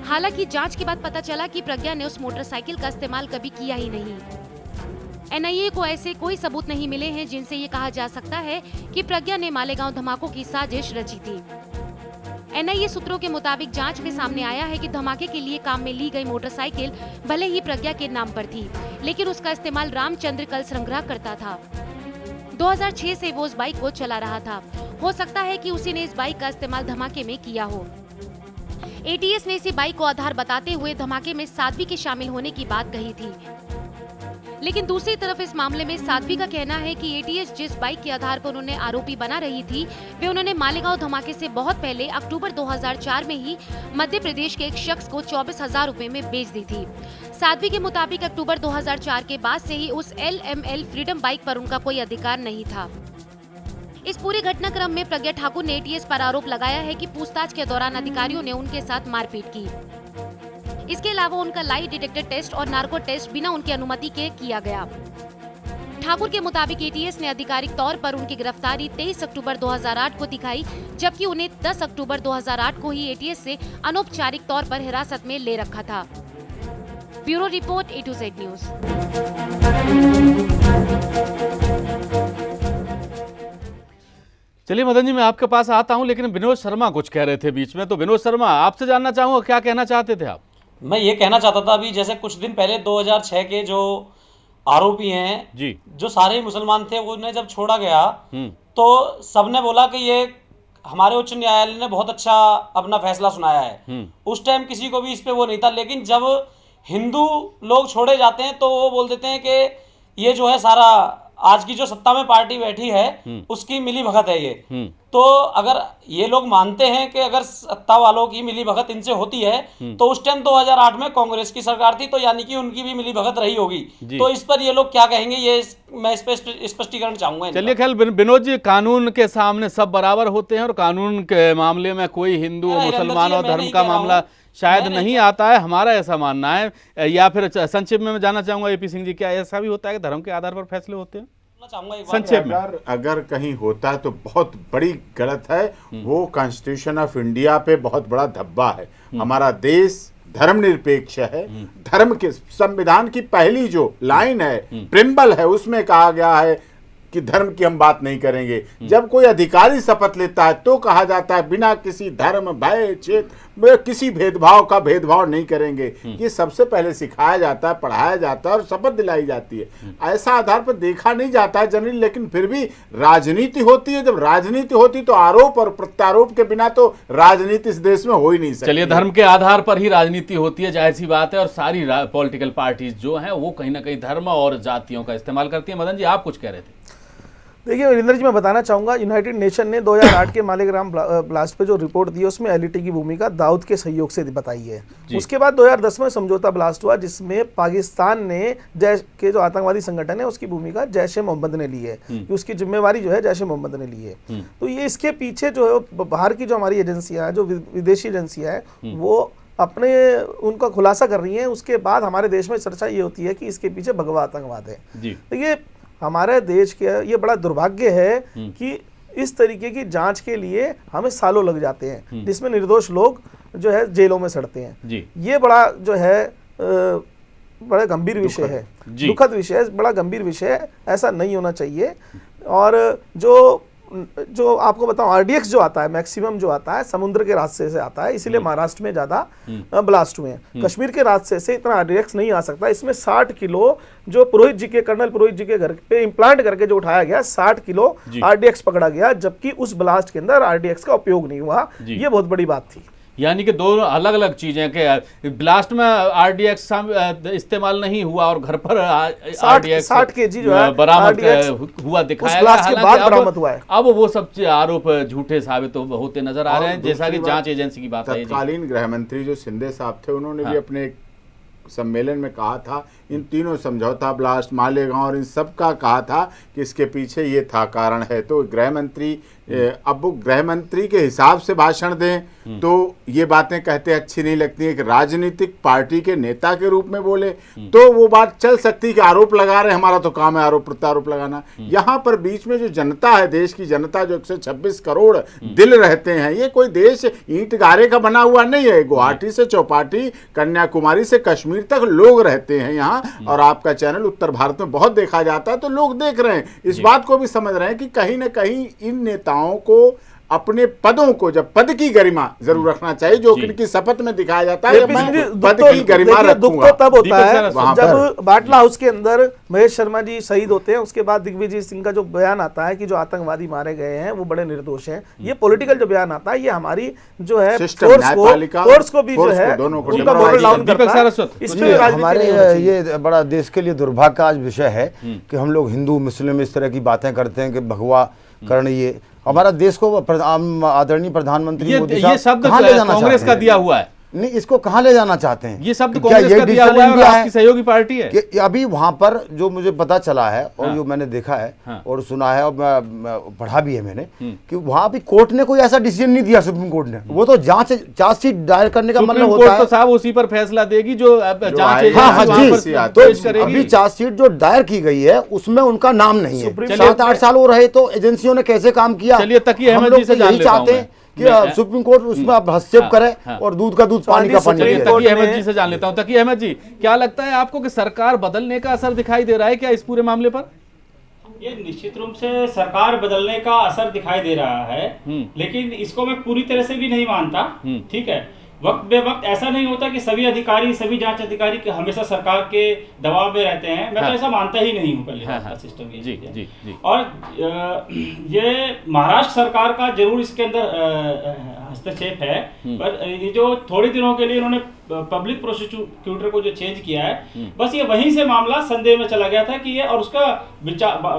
हालांकि जांच के बाद पता चला कि प्रज्ञा ने उस मोटरसाइकिल का इस्तेमाल कभी किया ही नहीं। एनआईए को ऐसे कोई सबूत नहीं मिले हैं जिनसे ये कहा जा सकता है कि प्रज्ञा ने मालेगांव धमाकों की साजिश रची थी। एनआईए सूत्रों के मुताबिक जांच में सामने आया है कि धमाके के लिए काम में ली गई मोटरसाइकिल भले ही प्रज्ञा के नाम पर थी, लेकिन उसका इस्तेमाल रामचंद्र कल संग्रह करता था। 2006 से वो उस बाइक को चला रहा था। हो सकता है कि उसी ने इस बाइक का इस्तेमाल धमाके में किया हो। एटीएस ने इसी बाइक को आधार बताते हुए धमाके में साध्वी के शामिल होने की बात कही थी, लेकिन दूसरी तरफ इस मामले में साध्वी का कहना है कि एटीएस जिस बाइक के आधार पर उन्हें आरोपी बना रही थी वे उन्होंने मालेगांव धमाके से बहुत पहले अक्टूबर 2004 में ही मध्य प्रदेश के एक शख्स को 24,000 रुपए में बेच दी थी। साध्वी के मुताबिक अक्टूबर 2004 के बाद से ही उस LML फ्रीडम बाइक पर उनका कोई अधिकार नहीं था। इस पूरे घटनाक्रम में प्रज्ञा ठाकुर ने एटीएस पर आरोप लगाया है कि पूछताछ के दौरान अधिकारियों ने उनके साथ मारपीट की। इसके अलावा उनका लाई डिटेक्टर टेस्ट और नार्को टेस्ट बिना उनकी अनुमति के किया गया। ठाकुर के मुताबिक एटीएस ने आधिकारिक तौर पर उनकी गिरफ्तारी 23 अक्टूबर 2008 को दिखाई, जबकि उन्हें 10 अक्टूबर 2008 को ही एटीएस से अनौपचारिक तौर पर हिरासत में ले रखा था। Bureau report A to Z news. चलिए मदन जी, मैं आपके पास आता हूं, लेकिन विनोद शर्मा कुछ कह रहे थे बीच में। तो विनोद शर्मा, आपसे जानना चाहूंगा क्या कहना चाहते थे आप? मैं ये कहना चाहता था अभी जैसे कुछ दिन पहले 2006 के जो आरोपी हैं जी, जो सारे मुसलमान थे, उन्हें जब छोड़ा गया तो सबने बोला कि ये हमारे उच्च न्यायालय ने बहुत अच्छा अपना फैसला सुनाया है। उस टाइम किसी को भी इस पे वो नहीं था, लेकिन जब हिंदू लोग छोड़े जाते हैं तो वो बोल देते हैं कि ये जो है सारा आज की जो सत्ता में पार्टी बैठी है उसकी मिली भगत है ये। तो अगर ये लोग मानते हैं कि अगर सत्ता वालों की मिली भगत इनसे होती है तो उस टाइम 2008 में कांग्रेस की सरकार थी, तो यानी कि उनकी भी मिली भगत रही होगी। तो इस पर ये लोग क्या कहेंगे, ये मैं इस पर स्पष्टीकरण चाहूंगा। चलिए खैर विनोद जी, कानून के सामने सब बराबर होते हैं और कानून के मामले में कोई हिंदू मुसलमान और धर्म का मामला शायद नहीं आता है, हमारा ऐसा मानना है। या फिर संक्षेप में मैं जानना चाहूंगा एपी सिंह जी, क्या ऐसा भी होता है कि धर्म के आधार पर फैसले होते हैं? संक्षेप में अगर कहीं होता है तो बहुत बड़ी गलत है। वो कॉन्स्टिट्यूशन ऑफ इंडिया पे बहुत बड़ा धब्बा है। हमारा देश धर्मनिरपेक्ष है। धर्म के संविधान की पहली जो लाइन है, प्रिम्बल है, उसमें कहा गया है कि धर्म की हम बात नहीं करेंगे। जब कोई अधिकारी शपथ लेता है तो कहा जाता है बिना किसी धर्म, भय, क्षेत्र, किसी भेदभाव का भेदभाव नहीं करेंगे। ये सबसे पहले सिखाया जाता है, पढ़ाया जाता है और शपथ दिलाई जाती है। ऐसा आधार पर देखा नहीं जाता है जनरली, लेकिन फिर भी राजनीति होती है। जब राजनीति होती तो आरोप और प्रत्यारोप के बिना तो राजनीति इस देश में हो ही नहीं सकती। चलिए, धर्म के आधार पर ही राजनीति होती है, जाहिर सी बात है। और सारी पॉलिटिकल पार्टीज जो हैं वो कहीं ना कहीं धर्म और जातियों का इस्तेमाल करती है। मदन जी, आप कुछ कह रहे थे? देखिए वीरेंद्र जी, मैं बताना चाहूँगा, यूनाइटेड नेशन ने 2008 के मालेगांव ब्लास्ट पे जो रिपोर्ट दी है उसमें एलईटी की भूमिका दाऊद के सहयोग से बताई है। उसके बाद 2010 में समझौता ब्लास्ट हुआ जिसमें पाकिस्तान ने जैश के जो आतंकवादी संगठन है उसकी भूमिका जैश ए मोहम्मद ने ली है, उसकी जिम्मेवारी जो है जैश ए मोहम्मद ने ली है। तो ये इसके पीछे जो है बाहर की जो हमारी एजेंसियाँ हैं, जो विदेशी एजेंसियाँ हैं, वो अपने उनका खुलासा कर रही हैं। उसके बाद हमारे देश में चर्चा ये होती है कि इसके पीछे भगवा आतंकवाद है। देखिए, हमारे देश के ये बड़ा दुर्भाग्य है कि इस तरीके की जांच के लिए हमें सालों लग जाते हैं, जिसमें निर्दोष लोग जो है जेलों में सड़ते हैं। ये बड़ा जो है बड़ा गंभीर विषय है, दुखद विषय है, बड़ा गंभीर विषय है। ऐसा नहीं होना चाहिए। और जो जो आपको बताऊं आरडीएक्स जो आता है मैक्सिमम जो आता है समुद्र के रास्ते से आता है, इसीलिए महाराष्ट्र में ज्यादा ब्लास्ट हुए हैं। कश्मीर के रास्ते से इतना आरडीएक्स नहीं आ सकता। इसमें 60 किलो जो पुरोहित जी के कर्नल पुरोहित जी के घर पे इम्प्लांट करके जो उठाया गया 60 किलो आरडीएक्स पकड़ा गया, जबकि उस ब्लास्ट के अंदर आरडीएक्स का उपयोग नहीं हुआ। ये बहुत बड़ी बात थी। यानी कि दो अलग अलग चीजें के ब्लास्ट में आरडीएक्स इस्तेमाल नहीं हुआ और घर पर आरडीएक्स 60 केजी जो है बरामद हुआ दिखाया गया। अब वो सब आरोप झूठे साबित होते नजर आ रहे हैं, जैसा कि जांच एजेंसी की बात है। तत्कालीन गृह मंत्री जो शिंदे साहब थे उन्होंने भी अपने सम्मेलन में कहा था, इन तीनों समझौता ब्लास्ट मालेगांव और इन सब का कहा था कि इसके पीछे ये था कारण है। तो गृह मंत्री अब वो गृह मंत्री के हिसाब से भाषण दें तो ये बातें कहते अच्छी नहीं लगती है। कि राजनीतिक पार्टी के नेता के रूप में बोले तो वो बात चल सकती है कि आरोप लगा रहे हैं, हमारा तो काम है आरोप प्रत्यारोप लगाना। यहाँ पर बीच में जो जनता है, देश की जनता जो 126 करोड़ दिल रहते हैं, ये कोई देश ईंट गारे का बना हुआ नहीं है। गुवाहाटी से चौपाटी, कन्याकुमारी से कश्मीर तक लोग रहते हैं यहाँ, और आपका चैनल उत्तर भारत में बहुत देखा जाता है, तो लोग देख रहे हैं, इस बात को भी समझ रहे हैं कि कहीं ना कहीं इन नेताओं को अपने पदों को, जब पद की गरिमा जरूर रखना चाहिए, जो इनकी शपथ में दिखाया जाता है, मैं पद की गरिमा रखूंगा। दुख तो तब होता है जब बाटला हाउस के अंदर महेश शर्मा जी शहीद होते हैं, उसके बाद दिग्विजय सिंह का जो बयान आता है कि जो आतंकवादी मारे गए हैं वो बड़े निर्दोष हैं। ये पॉलिटिकल जो बयान आता है, ये हमारी जो है फोर्स को भी जो है उनका मोरल डाउन करता है। इसमें हमारे ये बड़ा देश के लिए दुर्भाग्य का आज विषय है कि हम लोग हिंदू मुस्लिम इस तरह की बातें करते हैं कि भगवा कर्ण, ये हमारा देश को आदरणीय प्रधानमंत्री मोदी साहब कहां ले जाना कांग्रेस का दिया हुआ है। नहीं, इसको कहां ले जाना चाहते हैं? ये शब्द कांग्रेस का दिया हुआ है और आपकी सहयोगी पार्टी है कि अभी वहां पर जो मुझे पता चला है और जो मैंने देखा है और सुना है और पढ़ा भी है मैंने कि वहां भी कोर्ट ने कोई ऐसा डिसीजन नहीं दिया। सुप्रीम कोर्ट ने वो तो चार्जशीट दायर करने का मतलब होता है, तो साहब उसी पर फैसला देगी जो जांच तो अभी चार्जशीट जो दायर की गई है उसमें उनका नाम नहीं है। 7-8 साल हो रहे तो एजेंसियों ने कैसे काम किया। चलिए तकी अहमद जी से यही चाहते हैं कि सुप्रीम कोर्ट उसमें आप हस्तक्षेप करे और दूध का दूध पानी का पानी। तकी अहमद जी से जान लेता हूं। तकी अहमद जी, क्या लगता है आपको कि सरकार बदलने का असर दिखाई दे रहा है क्या इस पूरे मामले पर? ये निश्चित रूप से सरकार बदलने का असर दिखाई दे रहा है, लेकिन इसको मैं पूरी तरह से भी नहीं मानता। ठीक है, वक्त बे वक्त ऐसा नहीं होता कि सभी अधिकारी, सभी जांच अधिकारी के हमेशा सरकार के दबाव में रहते हैं। मैं तो ऐसा मानता ही नहीं हूँ पहले सिस्टम ये जी। और ये महाराष्ट्र सरकार का जरूर इसके अंदर हस्तक्षेप है, पर ये जो थोड़े दिनों के लिए उन्होंने पब्लिक प्रोसिक्यूटर को जो चेंज किया है, बस ये वहीं से मामला संदेह में चला गया था कि ये, और उसका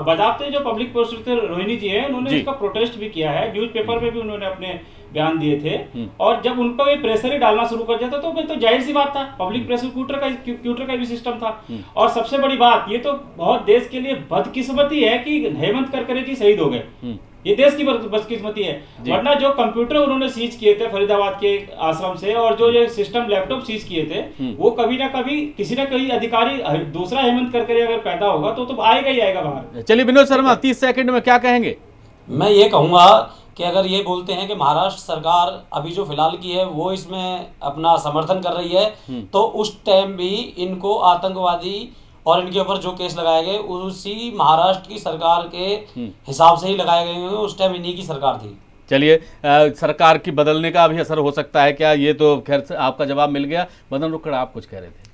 बजाते जो पब्लिक प्रोसिक्यूटर रोहिणी जी है, उन्होंने इसका प्रोटेस्ट भी किया है, न्यूज पेपर में भी उन्होंने अपने बयान दिए थे। और जब उन पर प्रेशर ही डालना शुरू कर दिया था तो फिर तो जाहिर सी बात था, पब्लिक प्रोसिक्यूटर का भी सिस्टम था। और सबसे बड़ी बात, ये तो बहुत देश के लिए बदकिस्मती है कि हेमंत करकरे जी शहीद हो गए। ये देश की बदकिस्मती है, वरना जो कंप्यूटर उन्होंने सीज किए थे फरीदाबाद के आश्रम से, और जो ये सिस्टम लैपटॉप सीज किए थे, वो कभी ना कभी किसी ना कहीं अधिकारी, दूसरा हेमंत करकरे अगर पैदा होगा तो आएगा ही आएगा बाहर। चलिए विनोद शर्मा, 30 सेकंड में क्या कहेंगे? मैं ये कहूँगा कि अगर ये बोलते हैं कि महाराष्ट्र सरकार अभी जो फिलहाल की है वो इसमें अपना समर्थन कर रही है, तो उस टाइम भी इनको आतंकवादी और इनके ऊपर जो केस लगाए गए उसी महाराष्ट्र की सरकार के हिसाब से ही लगाए गए होंगे। उस टाइम इन्हीं की सरकार थी। चलिए, सरकार की बदलने का भी असर हो सकता है क्या? ये तो खैर आपका जवाब मिल गया। मदन रुक्कड़, आप कुछ कह रहे थे।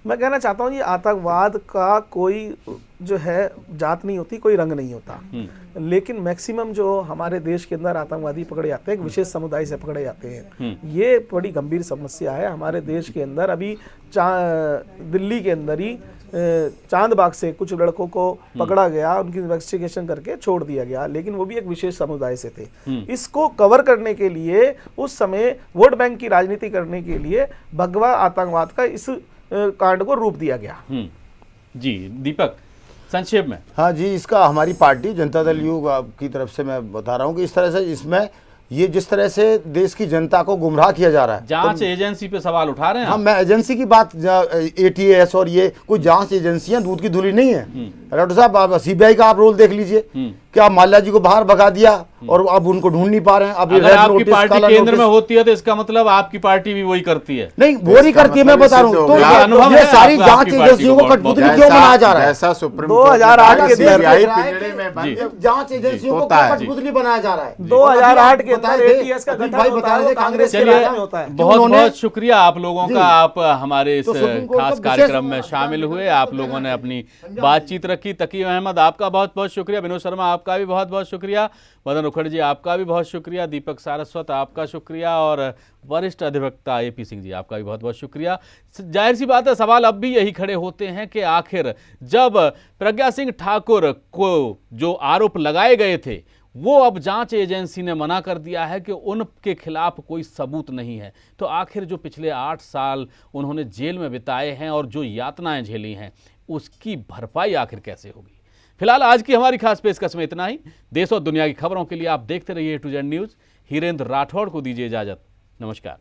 मैं कहना चाहता हूँ, ये आतंकवाद का कोई जो है जात नहीं होती, कोई रंग नहीं होता, लेकिन मैक्सिमम जो हमारे देश के अंदर आतंकवादी पकड़े जाते हैं, एक विशेष समुदाय से पकड़े जाते हैं। ये बड़ी गंभीर समस्या है हमारे देश के अंदर। अभी दिल्ली के अंदर ही चांदबाग से कुछ लड़कों को पकड़ा गया, उनकी इन्वेस्टिगेशन करके छोड़ दिया गया, लेकिन वो भी एक विशेष समुदाय से थे। इसको कवर करने के लिए उस समय वोट बैंक की राजनीति करने के लिए भगवा आतंकवाद का इस कांड को रूप दिया गया। जी दीपक, संक्षेप में। हाँ जी, इसका हमारी पार्टी जनता दल यू की तरफ से मैं बता रहा हूँ कि इस तरह से इसमें ये जिस तरह से देश की जनता को गुमराह किया जा रहा है, जांच एजेंसी पे सवाल उठा रहे हैं। हाँ, मैं एजेंसी की बात, ATS और ये कोई जांच एजेंसियां दूध की धुली नहीं है। राठौर साहब आप सीबीआई का आप रोल देख लीजिए कि आप माल्या जी को बाहर भगा दिया और अब उनको ढूंढ नहीं पा रहे हैं। अब अगर आपकी पार्टी केंद्र में होती है तो इसका मतलब आपकी पार्टी भी वही करती है। नहीं, वो नहीं करती है, मैं बता रहा हूँ। तो ये सारी जांच एजेंसियों को कठपुतली क्यों बनाया जा रहा है? 2008 के जांच एजेंसियों को कठपुतली बनाया जा रहा है। 2008 के अंदर एटीएस का गठन होता है, कांग्रेस के राज में होता है। बहुत बहुत शुक्रिया आप लोगों का, आप हमारे इस खास कार्यक्रम में शामिल हुए, आप लोगों ने अपनी बातचीत रखी। तकी अहमद आपका बहुत बहुत शुक्रिया, विनोद शर्मा आपका भी बहुत बहुत शुक्रिया, मदन मुखर्जी आपका भी बहुत शुक्रिया, दीपक सारस्वत आपका शुक्रिया और वरिष्ठ अधिवक्ता AP सिंह जी आपका भी बहुत बहुत शुक्रिया। जाहिर सी बात है, सवाल अब भी यही खड़े होते हैं कि आखिर जब प्रज्ञा सिंह ठाकुर को जो आरोप लगाए गए थे वो अब जांच एजेंसी ने मना कर दिया है कि उनके खिलाफ कोई सबूत नहीं है, तो आखिर जो पिछले 8 साल उन्होंने जेल में बिताए हैं और जो यातनाएं झेली हैं उसकी भरपाई आखिर कैसे होगी। फिलहाल आज की हमारी खास पेशकश में इतना ही। देश और दुनिया की खबरों के लिए आप देखते रहिए A to Z news. Hirendra Rathore को दीजिए इजाजत। नमस्कार।